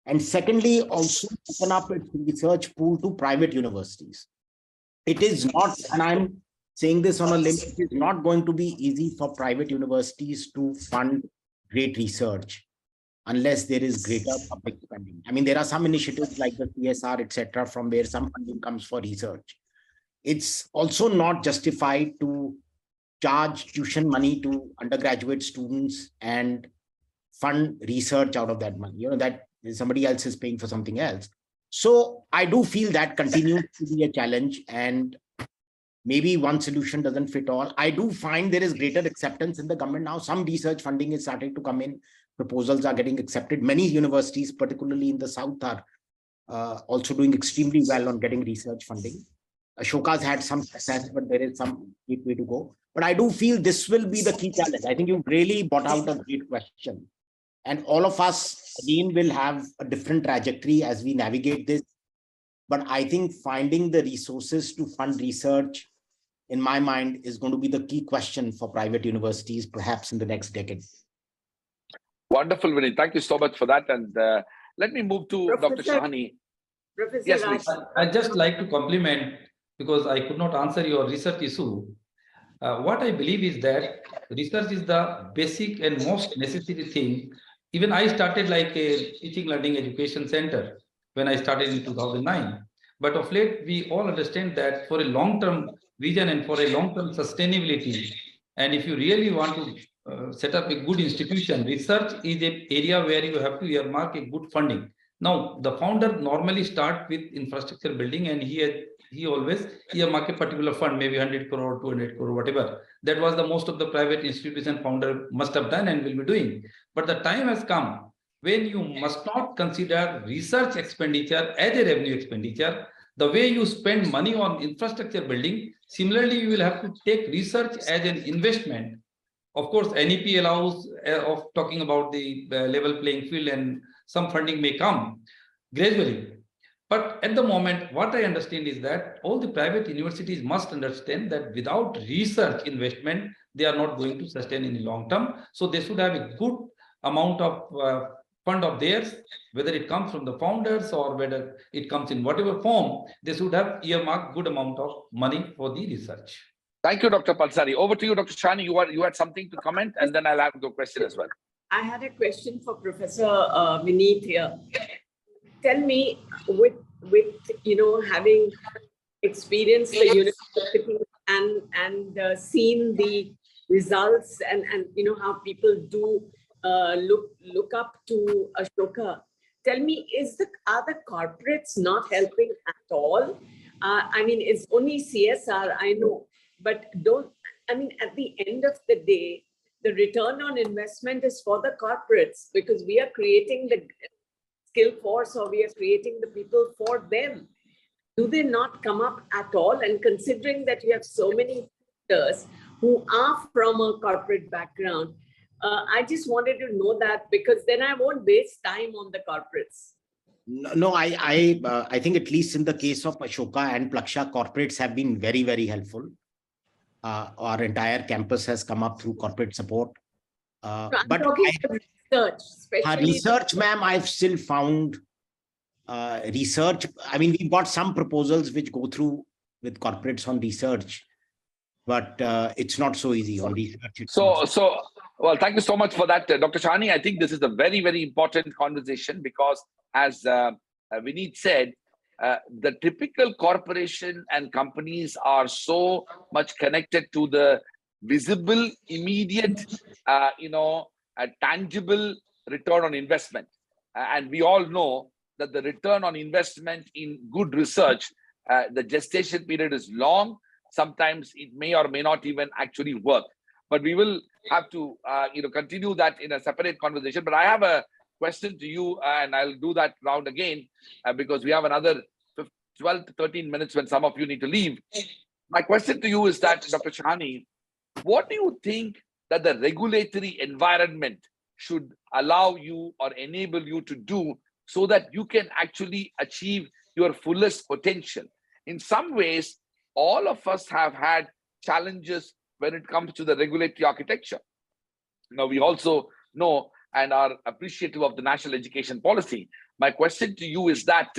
And secondly, also open up its research pool to private universities. It is not, and I'm saying this on a limb, it is not going to be easy for private universities to fund great research. unless there is greater public spending. I mean, there are some initiatives like the CSR, etc., from where some funding comes for research. It's also not justified to charge tuition money to undergraduate students and fund research out of that money, that somebody else is paying for something else. So I do feel that continues to be a challenge, and maybe one solution doesn't fit all. I do find there is greater acceptance in the government now. Some research funding is starting to come in. Proposals are getting accepted. Many universities, particularly in the South, are also doing extremely well on getting research funding. Ashoka's had some success, but there is some way to go. But I do feel this will be the key challenge. I think you've really brought out a great question. And all of us, again, will have a different trajectory as we navigate this. But I think finding the resources to fund research, in my mind, is going to be the key question for private universities, perhaps in the next decade. Wonderful, Vineet. Thank you so much for that. And let me move to Dr. Sahani. Professor Yes, Raj. please. I'd just like to compliment, because I could not answer your research issue. What I believe is that research is the basic and most necessary thing. Even I started like a teaching learning education center when I started in 2009. But of late, we all understand that for a long-term vision and for a long-term sustainability, and if you really want to set up a good institution, research is an area where you have to earmark a good funding. Now, the founder normally starts with infrastructure building, and he always earmark a particular fund, maybe 100 crore, 200 crore, whatever. That was the most of the private institution founder must have done and will be doing. But the time has come when you must not consider research expenditure as a revenue expenditure. The way you spend money on infrastructure building, similarly, you will have to take research as an investment. Of course, NEP allows of talking about the level playing field, and some funding may come gradually. But at the moment, what I understand is that all the private universities must understand that without research investment, they are not going to sustain in the long term. So they should have a good amount of fund of theirs, whether it comes from the founders or whether it comes in whatever form, they should have earmarked good amount of money for the research. Thank you, Dr. Pansari. Over to you, Dr. Sahani. You had something to comment, and then I'll have the question as well. I had a question for Professor Vineet here. Tell me, with having experienced the university and seen the results and how people do look up to Ashoka, tell me, are the corporates not helping at all? I mean, it's only CSR, I know, but at the end of the day, the return on investment is for the corporates, because we are creating the skill force, or we are creating the people for them. Do they not come up at all? And considering that you have so many leaders who are from a corporate background, I just wanted to know that, because then I won't waste time on the corporates. No, I think at least in the case of Ashoka and Plaksha, corporates have been very, very helpful. Our entire campus has come up through corporate support. But research, ma'am, I've still found research. I mean, we've got some proposals which go through with corporates on research, but it's not so easy on research. Well, thank you so much for that, Dr. Sahani. I think this is a very, very important conversation, because as Vineet said, the typical corporation and companies are so much connected to the visible, immediate, tangible return on investment. And we all know that the return on investment in good research, the gestation period is long. Sometimes it may or may not even actually work. But we will have to continue that in a separate conversation. But I have a question to you, and I'll do that round again, because we have another 12 to 13 minutes when some of you need to leave. My question to you is that, Dr. Sahani, what do you think that the regulatory environment should allow you or enable you to do so that you can actually achieve your fullest potential? In some ways, all of us have had challenges when it comes to the regulatory architecture. Now, we also know and are appreciative of the national education policy. My question to you is that,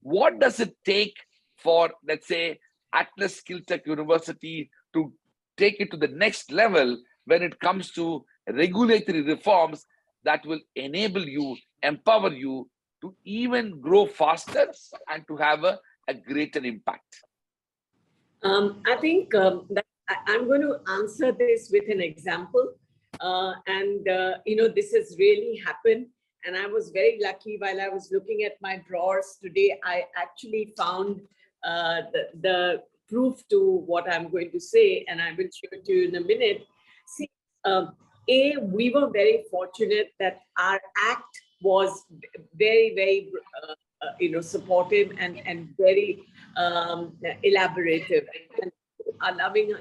what does it take for, let's say, Atlas SkillTech University to take it to the next level when it comes to regulatory reforms that will enable you, empower you to even grow faster and to have a greater impact? I think that I'm going to answer this with an example. This has really happened. And I was very lucky while I was looking at my drawers today, I actually found the proof to what I'm going to say, and I will show it to you in a minute. See, we were very fortunate that our act was very, very, supportive and very elaborative, and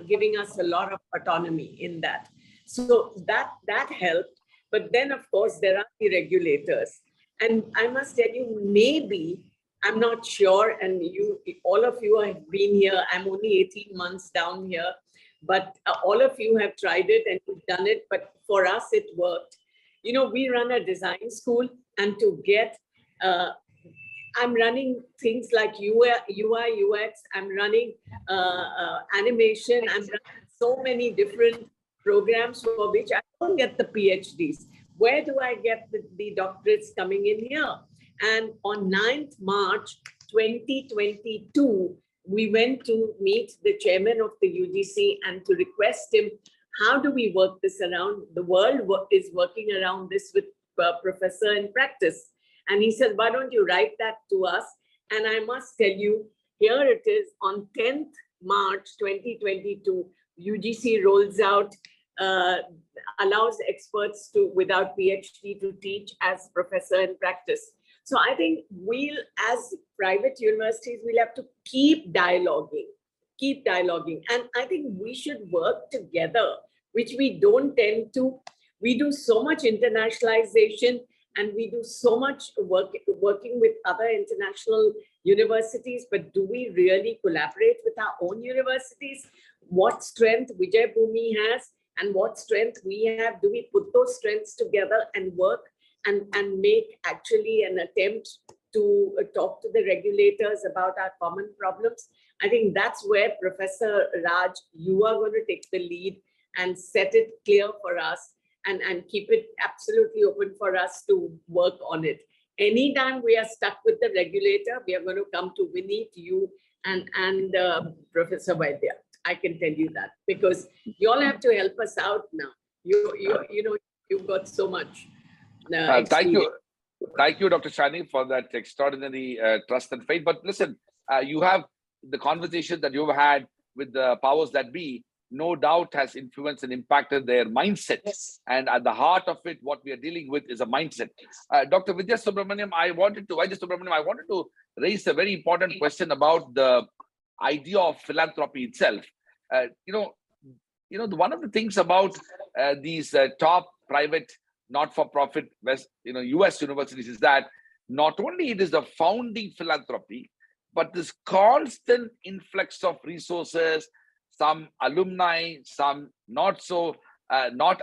giving us a lot of autonomy in that. So that helped. But then, of course, there are the regulators. And I must tell you, maybe, I'm not sure, and all of you have been here. I'm only 18 months down here, but all of you have tried it and you've done it. But for us, it worked. We run a design school, and to get, I'm running things like UI, UX, I'm running animation, I'm running so many different programs for which I don't get the PhDs. Where do I get the doctorates coming in here? And on 9th March 2022, we went to meet the chairman of the UGC and to request him, how do we work this around? The world is working around this with professor in practice. And he said, why don't you write that to us? And I must tell you, here it is on 10th March 2022, UGC rolls out, allows experts to, without PhD, to teach as professor in practice. So I think as private universities, we'll have to keep dialoguing. And I think we should work together, which we don't tend to. We do so much internationalization, and we do so much working with other international universities, but do we really collaborate with our own universities? What strength Vijaybhoomi has and what strength we have, do we put those strengths together and work and make actually an attempt to talk to the regulators about our common problems? I think that's where, Professor Raj, you are going to take the lead and set it clear for us and keep it absolutely open for us to work on it. Anytime we are stuck with the regulator, we are going to come to Vineet, you, and Professor Vaidya. I can tell you that, because you all have to help us out now. You've got so much. Thank you, Dr. Shani, for that extraordinary trust and faith. But listen, you have the conversation that you've had with the powers that be, no doubt has influenced and impacted their mindset. Yes. And at the heart of it, what we are dealing with is a mindset. Dr. Vaidhyasubramaniam, I wanted to raise a very important question about the idea of philanthropy itself. One of the things about these top private not-for-profit US universities is that not only it is the founding philanthropy, but this constant influx of resources, some alumni, some not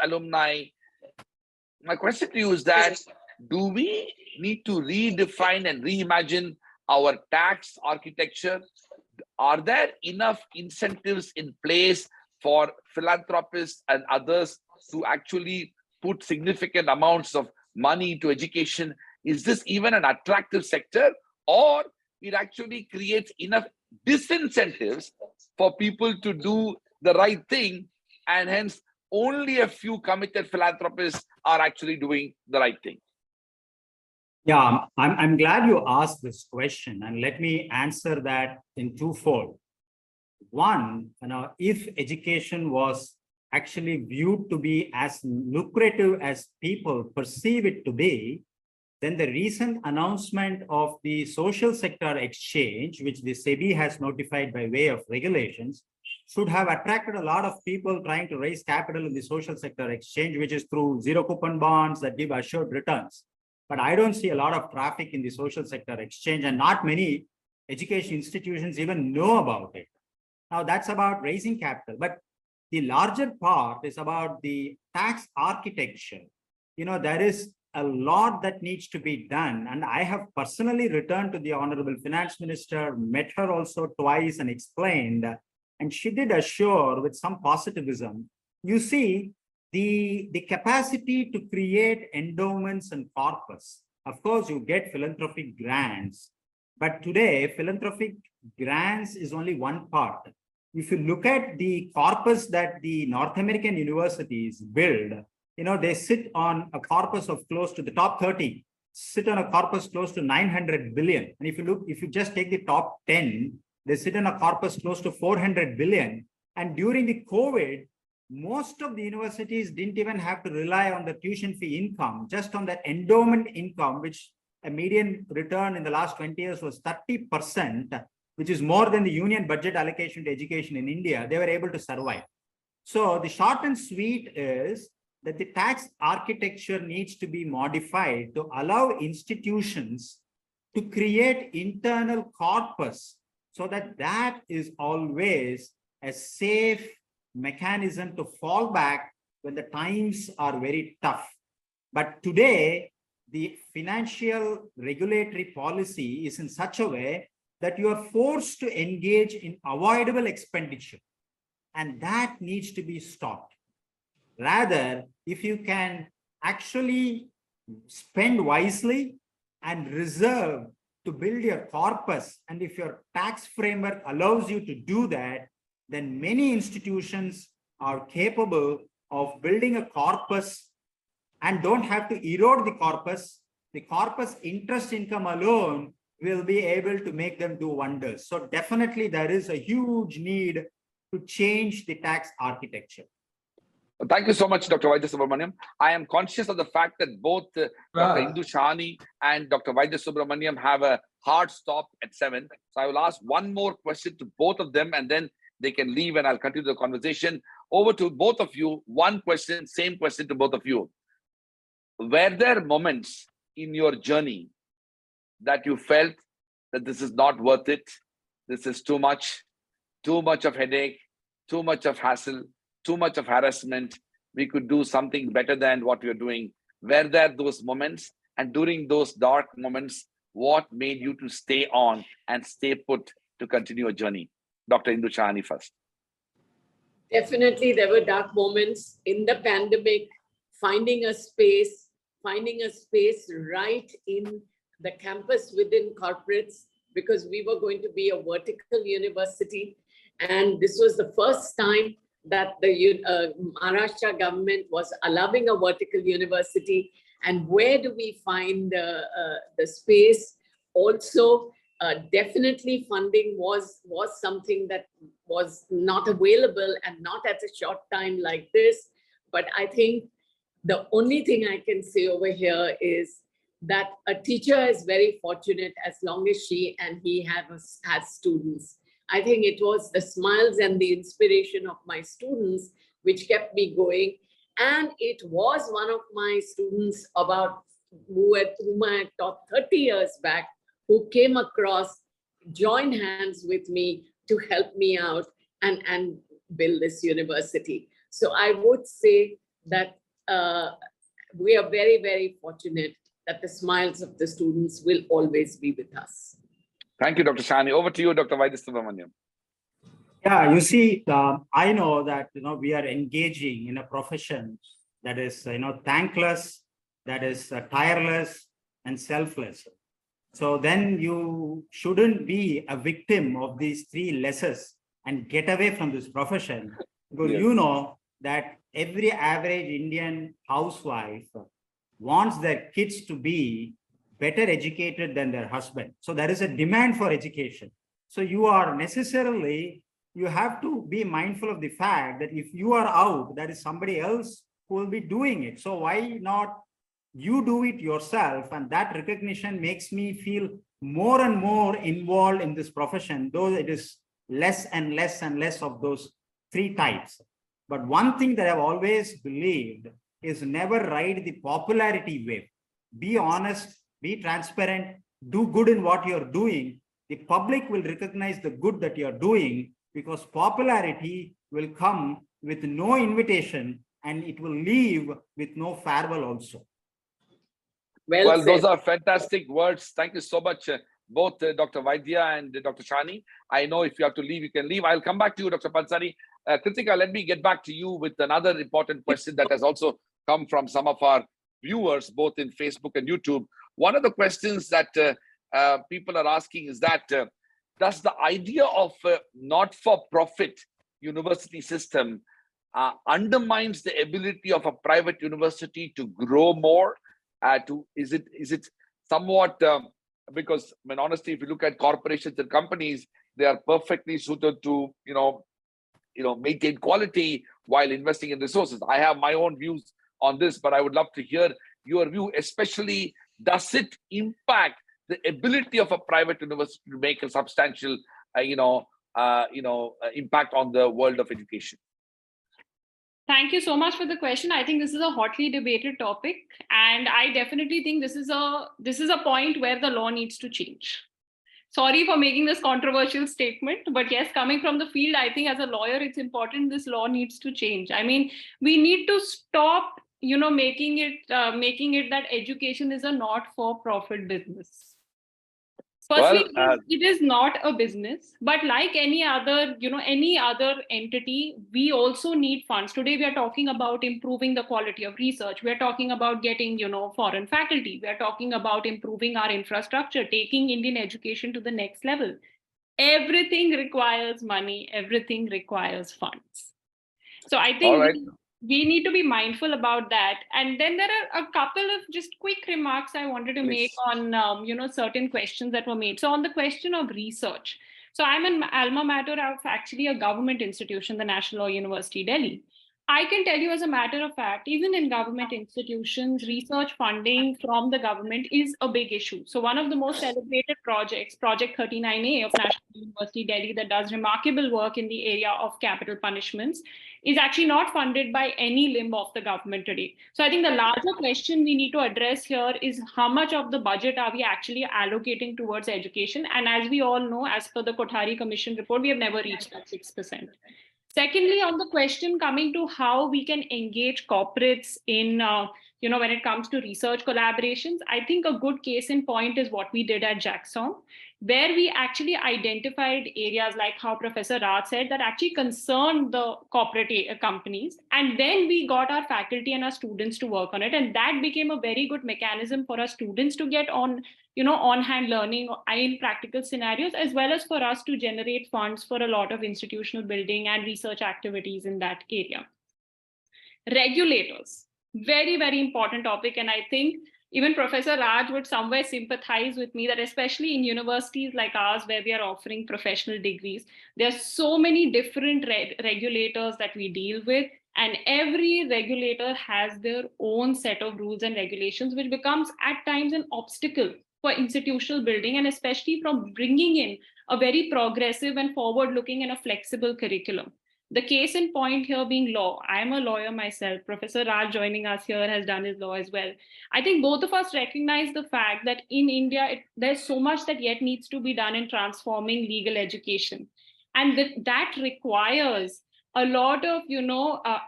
alumni. My question to you is that, do we need to redefine and reimagine our tax architecture? Are there enough incentives in place for philanthropists and others to actually put significant amounts of money into education? Is this even an attractive sector, or it actually creates enough disincentives for people to do the right thing, and hence only a few committed philanthropists are actually doing the right thing? Yeah, I'm glad you asked this question, and let me answer that in twofold. One, if education was actually viewed to be as lucrative as people perceive it to be, then the recent announcement of the social sector exchange, which the SEBI has notified by way of regulations, should have attracted a lot of people trying to raise capital in the social sector exchange, which is through zero coupon bonds that give assured returns. But I don't see a lot of traffic in the social sector exchange, and not many education institutions even know about it. Now, that's about raising capital, but the larger part is about the tax architecture. There is a lot that needs to be done, and I have personally returned to the Honorable Finance Minister, met her also twice and explained, and she did assure with some positivism. You see, the capacity to create endowments and corpus. Of course, you get philanthropic grants, but today philanthropic grants is only one part. If you look at the corpus that the North American universities build, they sit on a corpus of close to the top 30, sit on a corpus close to 900 billion. And if you just take the top 10, they sit on a corpus close to 400 billion. And during the COVID, most of the universities didn't even have to rely on the tuition fee income, just on the endowment income, which a median return in the last 20 years was 30%, which is more than the union budget allocation to education in India. They were able to survive. So the short and sweet is that the tax architecture needs to be modified to allow institutions to create internal corpus so that that is always a safe mechanism to fall back when the times are very tough. But today, the financial regulatory policy is in such a way that you are forced to engage in avoidable expenditure, and that needs to be stopped. Rather, if you can actually spend wisely and reserve to build your corpus, and if your tax framework allows you to do that, then many institutions are capable of building a corpus and don't have to erode the corpus. The corpus interest income alone will be able to make them do wonders. So definitely there is a huge need to change the tax architecture. Thank you so much, Dr. Vaidhyasubramaniam. I am conscious of the fact that both Dr. Indu Sahani and Dr. Vaidhyasubramaniam have a hard stop at 7. So I will ask one more question to both of them, and then they can leave and I'll continue the conversation. Over to both of you, one question, same question to both of you. Were there moments in your journey that you felt that this is not worth it, this is too much of headache, too much of hassle, too much of harassment, we could do something better than what we are doing? Were there those moments? And during those dark moments, what made you to stay on and stay put to continue a journey? Dr. Indu Sahani first. Definitely, there were dark moments in the pandemic, finding a space right in the campus within corporates, because we were going to be a vertical university. And this was the first time that the Maharashtra government was allowing a vertical university. And where do we find the space? Also, definitely funding was something that was not available, and not at a short time like this. But I think the only thing I can say over here is that a teacher is very fortunate as long as she and he has students. I think it was the smiles and the inspiration of my students which kept me going. And it was one of my students whom I had taught 30 years back, who came across, joined hands with me to help me out and build this university. So I would say that we are very, very fortunate that the smiles of the students will always be with us. Thank you, Dr. Sahani. Over to you, Dr. Vaidhyasubramaniam. Yeah, you see, I know that we are engaging in a profession that is thankless, that is tireless and selfless. So then you shouldn't be a victim of these 3 lessons and get away from this profession, because you know that every average Indian housewife wants their kids to be better educated than their husband. So there is a demand for education. So you have to be mindful of the fact that if you are out, there is somebody else who will be doing it. So why not you do it yourself? And that recognition makes me feel more and more involved in this profession, though it is less and less and less of those 3 types. But one thing that I've always believed is never ride the popularity wave. Be honest, be transparent, do good in what you're doing. The public will recognize the good that you're doing, because popularity will come with no invitation and it will leave with no farewell also. Well, those are fantastic words. Thank you so much, both Dr. Vaidya and Dr. Sahani. I know if you have to leave, you can leave. I'll come back to you, Dr. Pansari. Kritika, let me get back to you with another important question that has also come from some of our viewers, both in Facebook and YouTube. One of the questions that people are asking is that, does the idea of not-for-profit university system undermines the ability of a private university to grow more? Is it somewhat, because I mean, honestly, if you look at corporations and companies, they are perfectly suited to, maintain quality while investing in resources. I have my own views on this, but I would love to hear your view, especially, does it impact the ability of a private university to make a substantial, impact on the world of education? Thank you so much for the question. I think this is a hotly debated topic, and I definitely think this is a point where the law needs to change. Sorry for making this controversial statement, but yes, coming from the field, I think as a lawyer, it's important this law needs to change. I mean, we need to stop, making it that education is a not-for-profit business. Firstly, it is not a business, but like any other entity, we also need funds. Today, we are talking about improving the quality of research. We are talking about getting, foreign faculty. We are talking about improving our infrastructure, taking Indian education to the next level. Everything requires money. Everything requires funds. So I think we need to be mindful about that. And then there are a couple of just quick remarks I wanted to make on, certain questions that were made. So on the question of research. So I'm an alma mater of actually a government institution, the National Law University, Delhi. I can tell you as a matter of fact, even in government institutions, research funding from the government is a big issue. So one of the most celebrated projects, Project 39A of National University, Delhi, that does remarkable work in the area of capital punishments, is actually not funded by any limb of the government today. So I think the larger question we need to address here is how much of the budget are we actually allocating towards education? And as we all know, as per the Kothari Commission report, we have never reached that 6%. Secondly, on the question coming to how we can engage corporates in, when it comes to research collaborations, I think a good case in point is what we did at Jackson, where we actually identified areas like how Professor Raj said that actually concerned the corporate companies. And then we got our faculty and our students to work on it. And that became a very good mechanism for our students to get on, on-hand learning in practical scenarios, as well as for us to generate funds for a lot of institutional building and research activities in that area. Regulators, very, very important topic. And I think even Professor Raj would somewhere sympathize with me that especially in universities like ours, where we are offering professional degrees, there are so many different regulators that we deal with. And every regulator has their own set of rules and regulations, which becomes at times an obstacle for institutional building, and especially from bringing in a very progressive and forward-looking and a flexible curriculum. The case in point here being law. I am a lawyer myself. Professor Raj joining us here has done his law as well. I think both of us recognize the fact that in India, there's so much that yet needs to be done in transforming legal education. And that requires a lot of,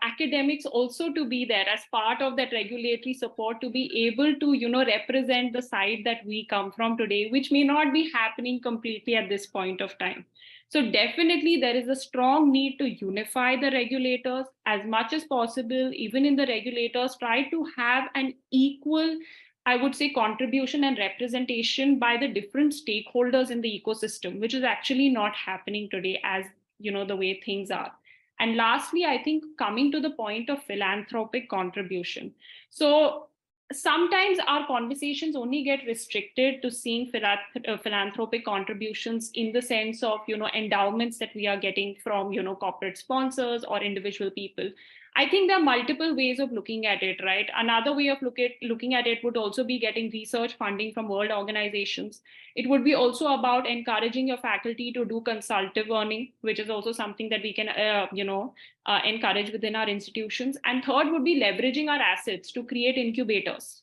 academics also to be there as part of that regulatory support to be able to, represent the side that we come from today, which may not be happening completely at this point of time. So definitely there is a strong need to unify the regulators as much as possible. Even in the regulators, try to have an equal, I would say, contribution and representation by the different stakeholders in the ecosystem, which is actually not happening today as, the way things are. And lastly, I think coming to the point of philanthropic contribution. So sometimes our conversations only get restricted to seeing philanthropic contributions in the sense of, endowments that we are getting from, corporate sponsors or individual people. I think there are multiple ways of looking at it, right? Another way of looking at it would also be getting research funding from world organizations. It would be also about encouraging your faculty to do consultative learning, which is also something that we can, encourage within our institutions. And third would be leveraging our assets to create incubators.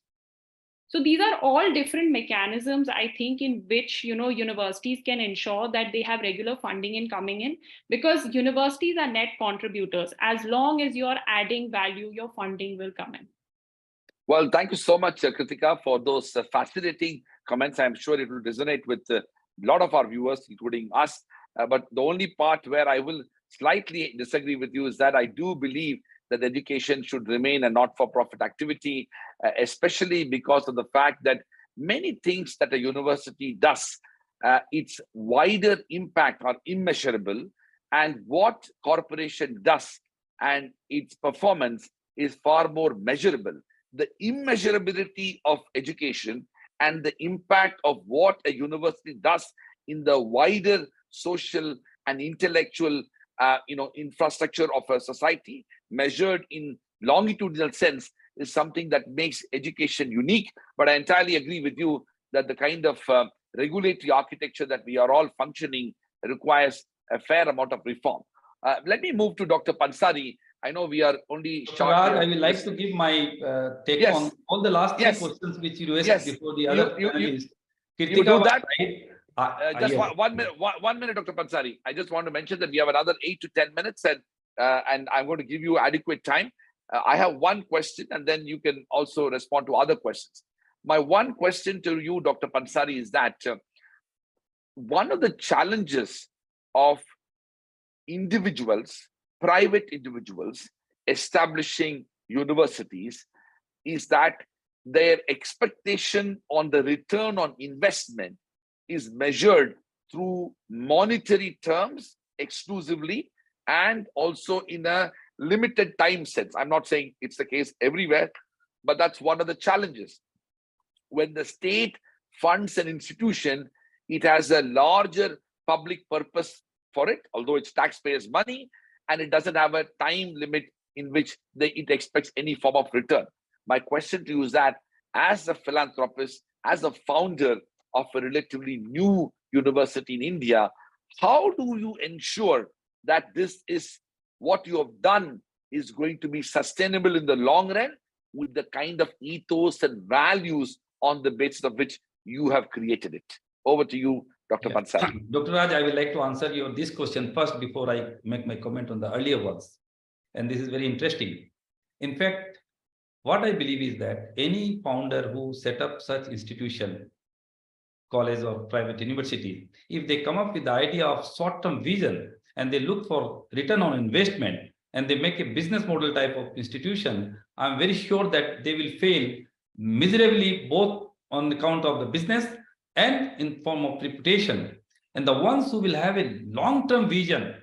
So these are all different mechanisms, I think, in which, universities can ensure that they have regular funding in coming in, because universities are net contributors. As long as you're adding value, your funding will come in. Well, thank you so much, Kritika, for those fascinating comments. I'm sure it will resonate with a lot of our viewers, including us. But the only part where I will slightly disagree with you is that I do believe that education should remain a not-for-profit activity, especially because of the fact that many things that a university does, its wider impact are immeasurable, and what corporation does and its performance is far more measurable. The immeasurability of education and the impact of what a university does in the wider social and intellectual infrastructure of a society, measured in longitudinal sense, is something that makes education unique. But I entirely agree with you that the kind of regulatory architecture that we are all functioning requires a fair amount of reform. Let me move to Dr. Pansari. I know we are only short. Raj, I would like to give my take on all the last three questions which you raised before the other panelists. You do that? Just yes. one minute, Dr. Pansari. I just want to mention that we have another 8 to 10 minutes, and I'm going to give you adequate time. I have one question, and then you can also respond to other questions. My one question to you, Dr. Pansari, is that one of the challenges of individuals, private individuals, establishing universities is that their expectation on the return on investment is measured through monetary terms exclusively, and also in a limited time sense. I'm not saying it's the case everywhere, but that's one of the challenges. When the state funds an institution, it has a larger public purpose for it, although it's taxpayers' money, and it doesn't have a time limit in which it expects any form of return. My question to you is that, as a philanthropist, as a founder of a relatively new university in India, how do you ensure that this is what you have done is going to be sustainable in the long run with the kind of ethos and values on the basis of which you have created it? Over to you, Dr. Pansari. Dr. Raj, I would like to answer this question first before I make my comment on the earlier ones. And this is very interesting. In fact, what I believe is that any founder who set up such institution, college or private university, if they come up with the idea of short-term vision and they look for return on investment and they make a business model type of institution, I'm very sure that they will fail miserably, both on account of the business and in form of reputation. And the ones who will have a long-term vision,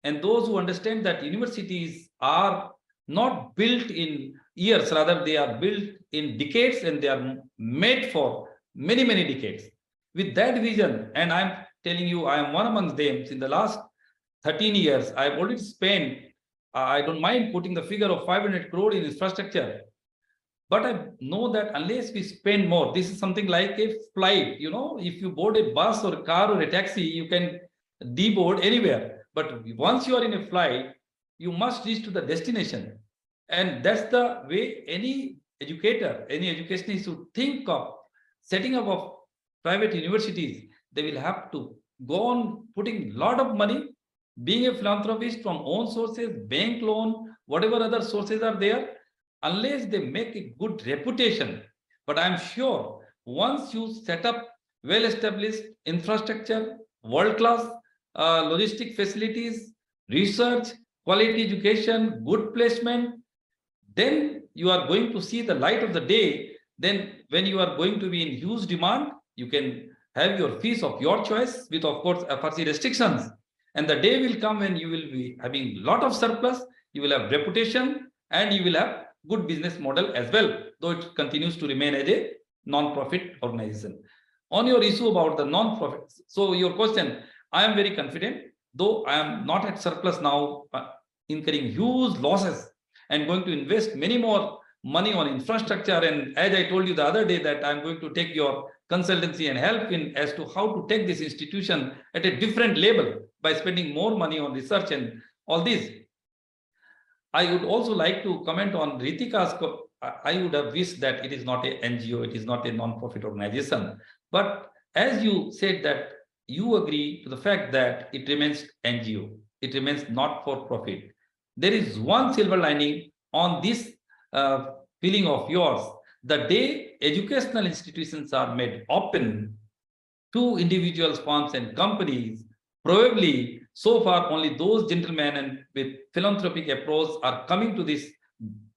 and those who understand that universities are not built in years, rather they are built in decades, and they are made for many, many decades. With that vision, and I'm telling you, I am one amongst them. In the last 13 years, I've already spent, I don't mind putting the figure of 500 crore in infrastructure. But I know that unless we spend more, this is something like a flight. If you board a bus or a car or a taxi, you can deboard anywhere. But once you are in a flight, you must reach to the destination. And that's the way any educator, any educationist should think of setting up of private universities. They will have to go on putting a lot of money, being a philanthropist from own sources, bank loan, whatever other sources are there, unless they make a good reputation. But I'm sure once you set up well-established infrastructure, world-class logistic facilities, research, quality education, good placement, then you are going to see the light of the day. Then when you are going to be in huge demand, you can have your fees of your choice with, of course, FRC restrictions. And the day will come when you will be having a lot of surplus, you will have reputation, and you will have good business model as well, though it continues to remain as a non-profit organization. On your issue about the non-profits, so your question, I am very confident, though I am not at surplus now, incurring huge losses and going to invest many more money on infrastructure. And as I told you the other day, that I'm going to take your consultancy and help in as to how to take this institution at a different level by spending more money on research and all this. I would also like to comment on Kritika's. I would have wished that it is not a NGO, it is not a non-profit organization. But as you said that you agree to the fact that it remains NGO, it remains not for profit. There is one silver lining on this feeling of yours. The day educational institutions are made open to individuals, firms, and companies, probably so far only those gentlemen and with philanthropic approach are coming to this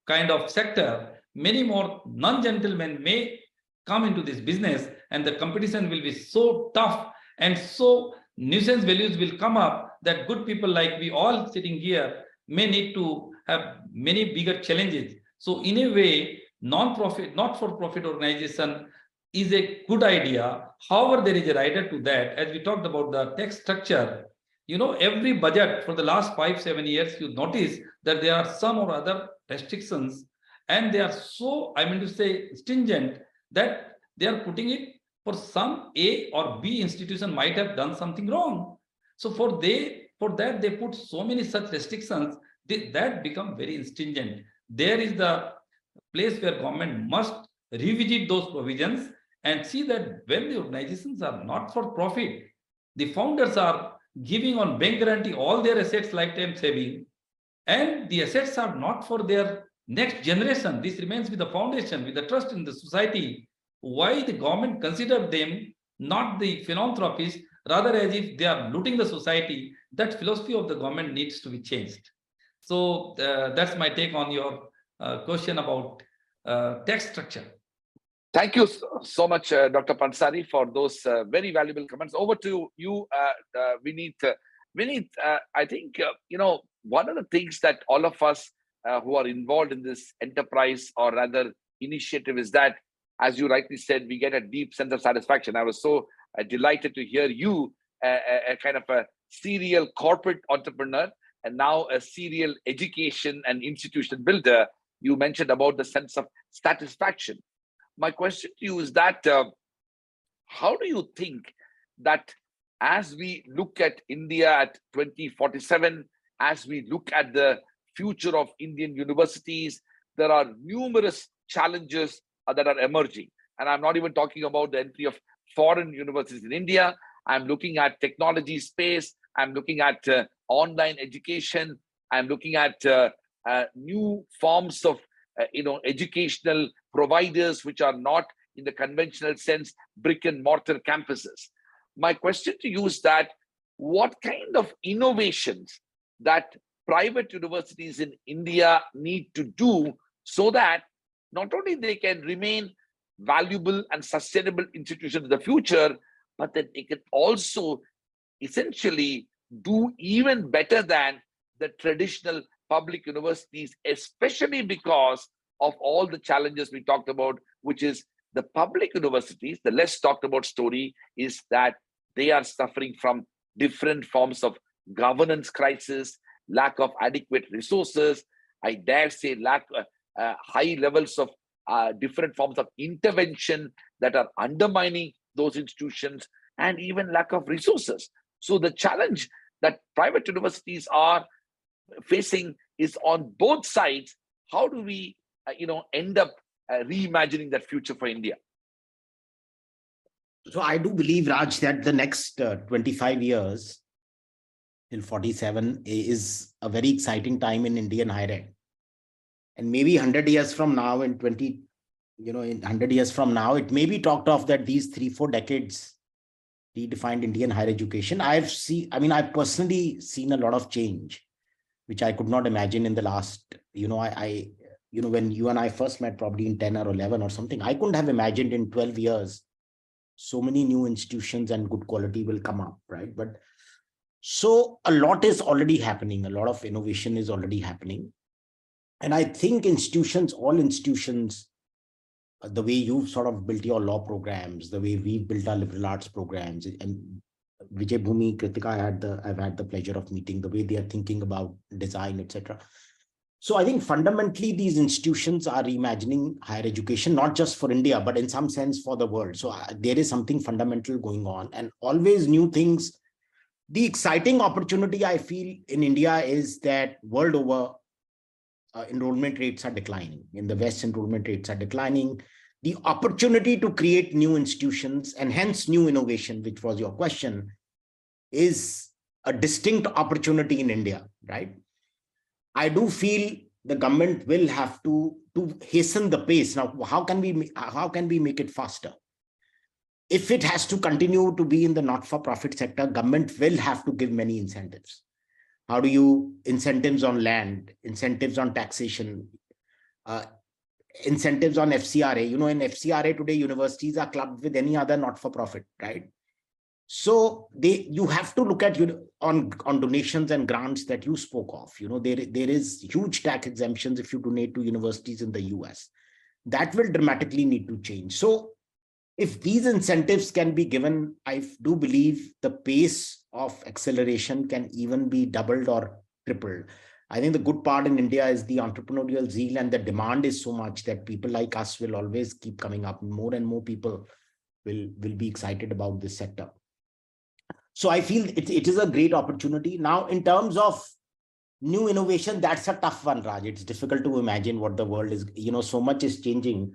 kind of sector. Many more non-gentlemen may come into this business, and the competition will be so tough, and so nuisance values will come up that good people like we all sitting here may need to have many bigger challenges. So in a way, non-profit, not-for-profit organization is a good idea. However, there is a rider to that. As we talked about the tax structure, you know, every budget for the last 5-7 years, you notice that there are some or other restrictions, and they are so, I mean to say, stringent, that they are putting it for some A or B institution might have done something wrong. So for that they put so many such restrictions that become very stringent. There is the place where government must revisit those provisions and see that when the organizations are not for profit, the founders are giving on bank guarantee all their assets lifetime saving, and the assets are not for their next generation. This remains with the foundation, with the trust in the society. Why the government consider them not the philanthropists, rather as if they are looting the society? That philosophy of the government needs to be changed. So that's my take on your question about tax structure. Thank you so much, Dr. Pansari, for those very valuable comments. Over to you, Vineet. Vineet, I think, you know, one of the things that all of us who are involved in this enterprise or rather initiative is that, as you rightly said, we get a deep sense of satisfaction. I was so delighted to hear you, a kind of a serial corporate entrepreneur and now a serial education and institution builder. You mentioned about the sense of satisfaction. My question to you is that, how do you think that as we look at India at 2047, as we look at the future of Indian universities, there are numerous challenges that are emerging. And I'm not even talking about the entry of foreign universities in India. I'm looking at technology space. I'm looking at online education. I'm looking at new forms of educational providers which are not in the conventional sense brick and mortar campuses. My question to you is that what kind of innovations that private universities in India need to do so that not only they can remain valuable and sustainable institutions in the future, but that they can also essentially do even better than the traditional public universities, especially because of all the challenges we talked about, which is the public universities. The less talked about story is that they are suffering from different forms of governance crisis, lack of adequate resources, I dare say lack high levels of different forms of intervention that are undermining those institutions, and even lack of resources. So the challenge that private universities are facing is on both sides. How do we end up reimagining that future for India? So I do believe, Raj, that the next 25 years till 47 is a very exciting time in Indian higher ed. And maybe 100 years from now, in 100 years from now, it may be talked of that these 3-4 decades redefined Indian higher education. I've personally seen a lot of change, which I could not imagine in the last, when you and I first met, probably in 10 or 11 or something, I couldn't have imagined in 12 years, so many new institutions and good quality will come up, right? But so a lot is already happening. A lot of innovation is already happening. And I think all institutions, the way you've sort of built your law programs, the way we've built our liberal arts programs, and Vijaybhoomi, Kritika, I've had the pleasure of meeting, the way they are thinking about design, etc. So I think fundamentally these institutions are reimagining higher education, not just for India, but in some sense for the world. So there is something fundamental going on, and always new things. The exciting opportunity I feel in India is that world over, enrollment rates are declining. In the West, enrollment rates are declining. The opportunity to create new institutions and hence new innovation, which was your question, is a distinct opportunity in India, right? I do feel the government will have to hasten the pace. Now, how can we make it faster? if it has to continue to be in the not-for-profit sector, government will have to give many incentives. How do you incentives on land, incentives on taxation, incentives on FCRA? You know, in FCRA today, universities are clubbed with any other not-for-profit, right? So you have to look at on donations and grants that you spoke of. You know, there is huge tax exemptions if you donate to universities in the US. That will dramatically need to change. So if these incentives can be given, I do believe the pace of acceleration can even be doubled or tripled. I think the good part in India is the entrepreneurial zeal, and the demand is so much that people like us will always keep coming up. More and more people will be excited about this sector. So I feel it is a great opportunity. Now, in terms of new innovation, that's a tough one, Raj. It's difficult to imagine what the world is, you know, so much is changing.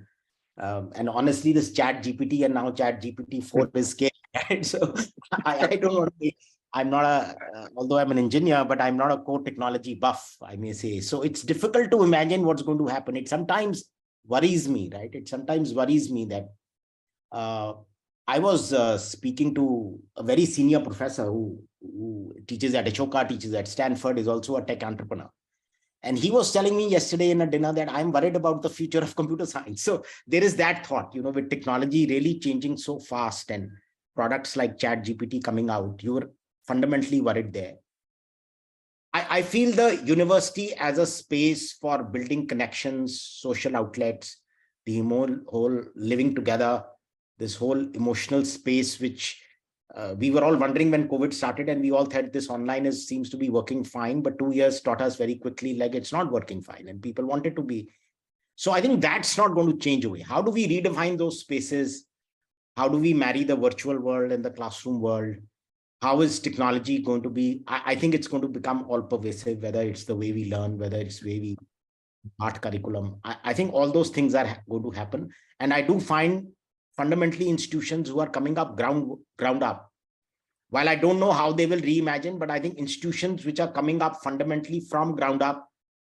And honestly, this Chat GPT and now Chat GPT 4 is scary. Right? So I don't want to be, I'm not although I'm an engineer, but I'm not a core technology buff, I may say. So it's difficult to imagine what's going to happen. It sometimes worries me, right? It sometimes worries me that I was speaking to a very senior professor who teaches at Ashoka, teaches at Stanford, is also a tech entrepreneur. And he was telling me yesterday in a dinner that I'm worried about the future of computer science. So there is that thought, you know, with technology really changing so fast and products like ChatGPT coming out, you're fundamentally worried there. I feel the university as a space for building connections, social outlets, the whole living together, this whole emotional space, which we were all wondering when COVID started, and we all thought this online seems to be working fine, but 2 years taught us very quickly like it's not working fine, and people wanted to be. So I think that's not going to change away. How do we redefine those spaces? How do we marry the virtual world and the classroom world? How is technology going to be? I think it's going to become all pervasive, whether it's the way we learn, whether it's the way we art curriculum. I think all those things are going to happen. And I do find fundamentally institutions who are coming up ground up. While I don't know how they will reimagine, but I think institutions which are coming up fundamentally from ground up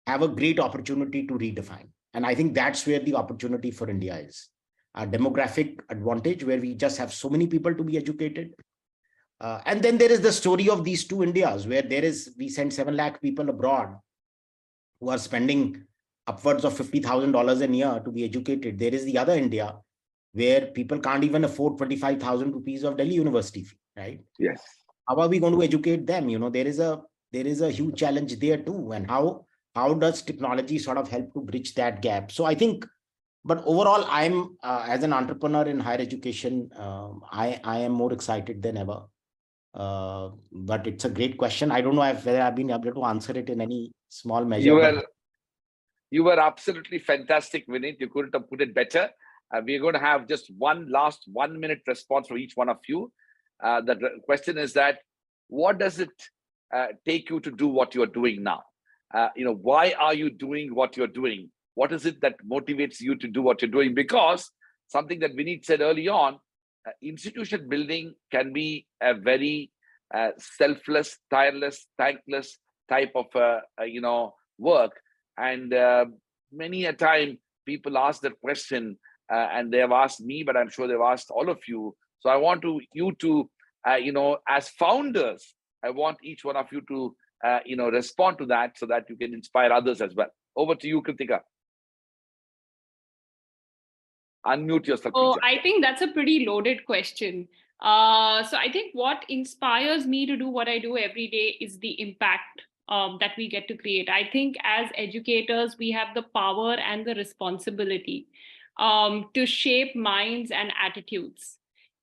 have a great opportunity to redefine. And I think that's where the opportunity for India is. A demographic advantage where we just have so many people to be educated. And then there is the story of these two Indias where we send 7 lakh people abroad who are spending upwards of $50,000 a year to be educated. There is the other India where people can't even afford 25,000 rupees of Delhi university fee, right? Yes. How are we going to educate them? You know, there is a huge challenge there too. And how does technology sort of help to bridge that gap? So I think, but overall, I'm as an entrepreneur in higher education, I am more excited than ever. But it's a great question. I don't know whether I've been able to answer it in any small measure. You were absolutely fantastic, Vineet. You couldn't have put it better. We're going to have just one last 1 minute response for each one of you. The question is that, what does it take you to do what you're doing now? Why are you doing what you're doing? What is it that motivates you to do what you're doing? Because something that Vineet said early on, institution building can be a very selfless, tireless, thankless type of work. And many a time people ask that question, and they have asked me, but I'm sure they've asked all of you. So I want you to, as founders, I want each one of you to, respond to that so that you can inspire others as well. Over to you, Kritika. Unmute yourself. Oh, I think that's a pretty loaded question. So I think what inspires me to do what I do every day is the impact that we get to create. I think as educators, we have the power and the responsibility to shape minds and attitudes.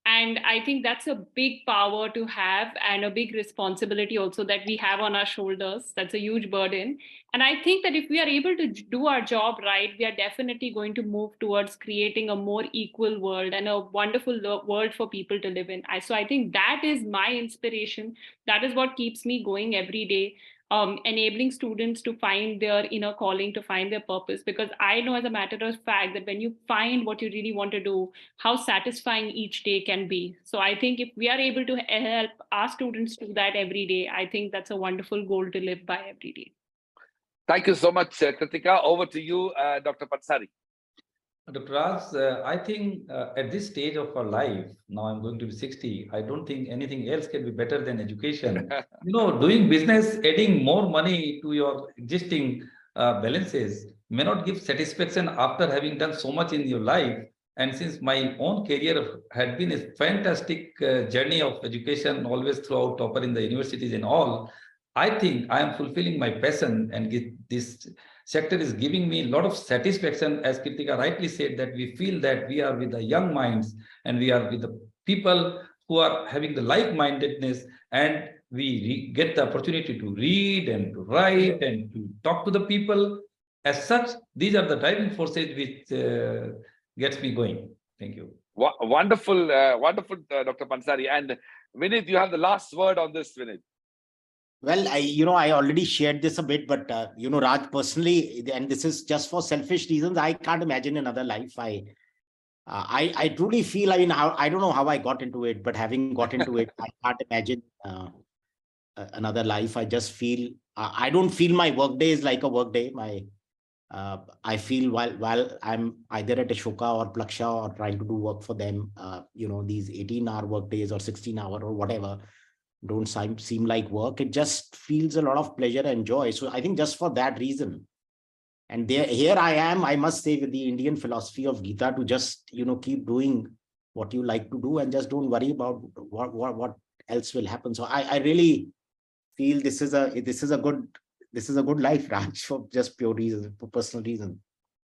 And I think that's a big power to have, and a big responsibility also that we have on our shoulders. That's a huge burden. And I think that if we are able to do our job right, we are definitely going to move towards creating a more equal world and a wonderful world for people to live in. So I think that is my inspiration. That is what keeps me going every day. Enabling students to find their inner calling, to find their purpose. Because I know as a matter of fact that when you find what you really want to do, how satisfying each day can be. So I think if we are able to help our students do that every day, I think that's a wonderful goal to live by every day. Thank you so much, Kritika. Over to you, Dr. Pansari. Dr. Raj, I think at this stage of our life, now I'm going to be 60, I don't think anything else can be better than education. Doing business, adding more money to your existing balances may not give satisfaction after having done so much in your life. And since my own career had been a fantastic journey of education, always throughout topper in the universities and all, I think I am fulfilling my passion, and this sector is giving me a lot of satisfaction. As Kritika rightly said, that we feel that we are with the young minds and we are with the people who are having the like-mindedness, and we get the opportunity to read and to write and to talk to the people. As such, these are the driving forces which gets me going. Thank you. Wonderful, wonderful, Dr. Pansari. And Vineet, you have the last word on this, Vineet. Well, I already shared this a bit, but, Raj, personally, and this is just for selfish reasons, I can't imagine another life. I truly feel, I don't know how I got into it, but having got into it, I can't imagine another life. I just feel, I don't feel my work day is like a work day. I feel while I'm either at Ashoka or Plaksha or trying to do work for them, these 18-hour work days or 16-hour or whatever, don't seem like work. It just feels a lot of pleasure and joy. So I think just for that reason, and here I am, I must say, with the Indian philosophy of Gita, to just keep doing what you like to do and just don't worry about what else will happen. So I really feel this is a good life, Raj, for just pure reasons, for personal reasons.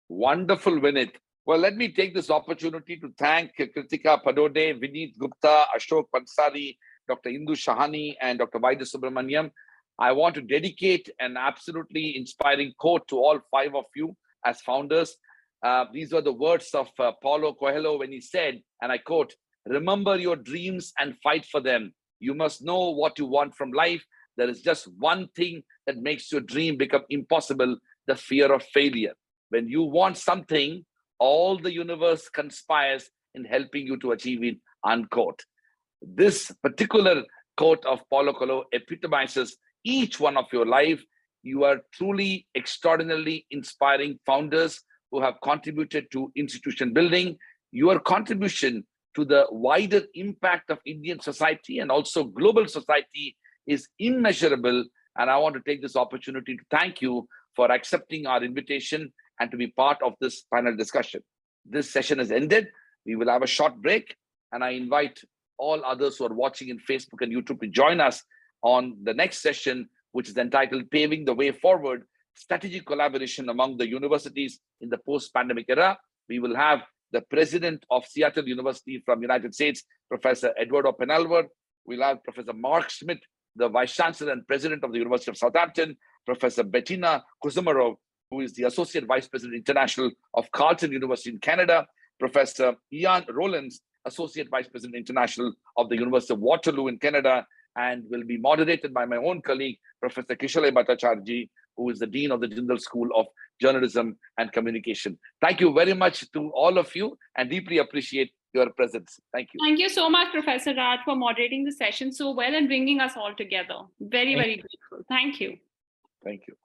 Wonderful, Vineet. Well, let me take this opportunity to thank Kritika, Padode, Vineet Gupta, Ashok Pansari, Dr. Indu Sahani, and Dr. Vaidhyasubramaniam. I want to dedicate an absolutely inspiring quote to all 5 of you as founders. These were the words of Paulo Coelho when he said, and I quote, "Remember your dreams and fight for them. You must know what you want from life. There is just one thing that makes your dream become impossible: the fear of failure. When you want something, all the universe conspires in helping you to achieve it," unquote. This particular quote of Paulo Coelho epitomizes each one of your life. You are truly extraordinarily inspiring founders who have contributed to institution building. Your contribution to the wider impact of Indian society and also global society is immeasurable. And I want to take this opportunity to thank you for accepting our invitation and to be part of this panel discussion. This session has ended. We will have a short break, and I invite all others who are watching in Facebook and YouTube to join us on the next session, which is entitled "Paving the Way Forward: Strategic Collaboration Among the Universities in the Post-Pandemic Era." We will have the president of Seattle University from United States, Professor Eduardo Penalver. We'll have Professor Mark Schmidt, the Vice Chancellor and President of the University of Southampton, Professor Bettina Kuzumarov, who is the Associate Vice President International of Carleton University in Canada, Professor Ian Rowlands, Associate Vice President International of the University of Waterloo in Canada, and will be moderated by my own colleague, Professor Kishalay Bhattacharjee, who is the Dean of the Jindal School of Journalism and Communication. Thank you very much to all of you, and deeply appreciate your presence. Thank you. Thank you so much, Professor Raj, for moderating the session so well and bringing us all together. Very, very grateful. Thank you. Thank you.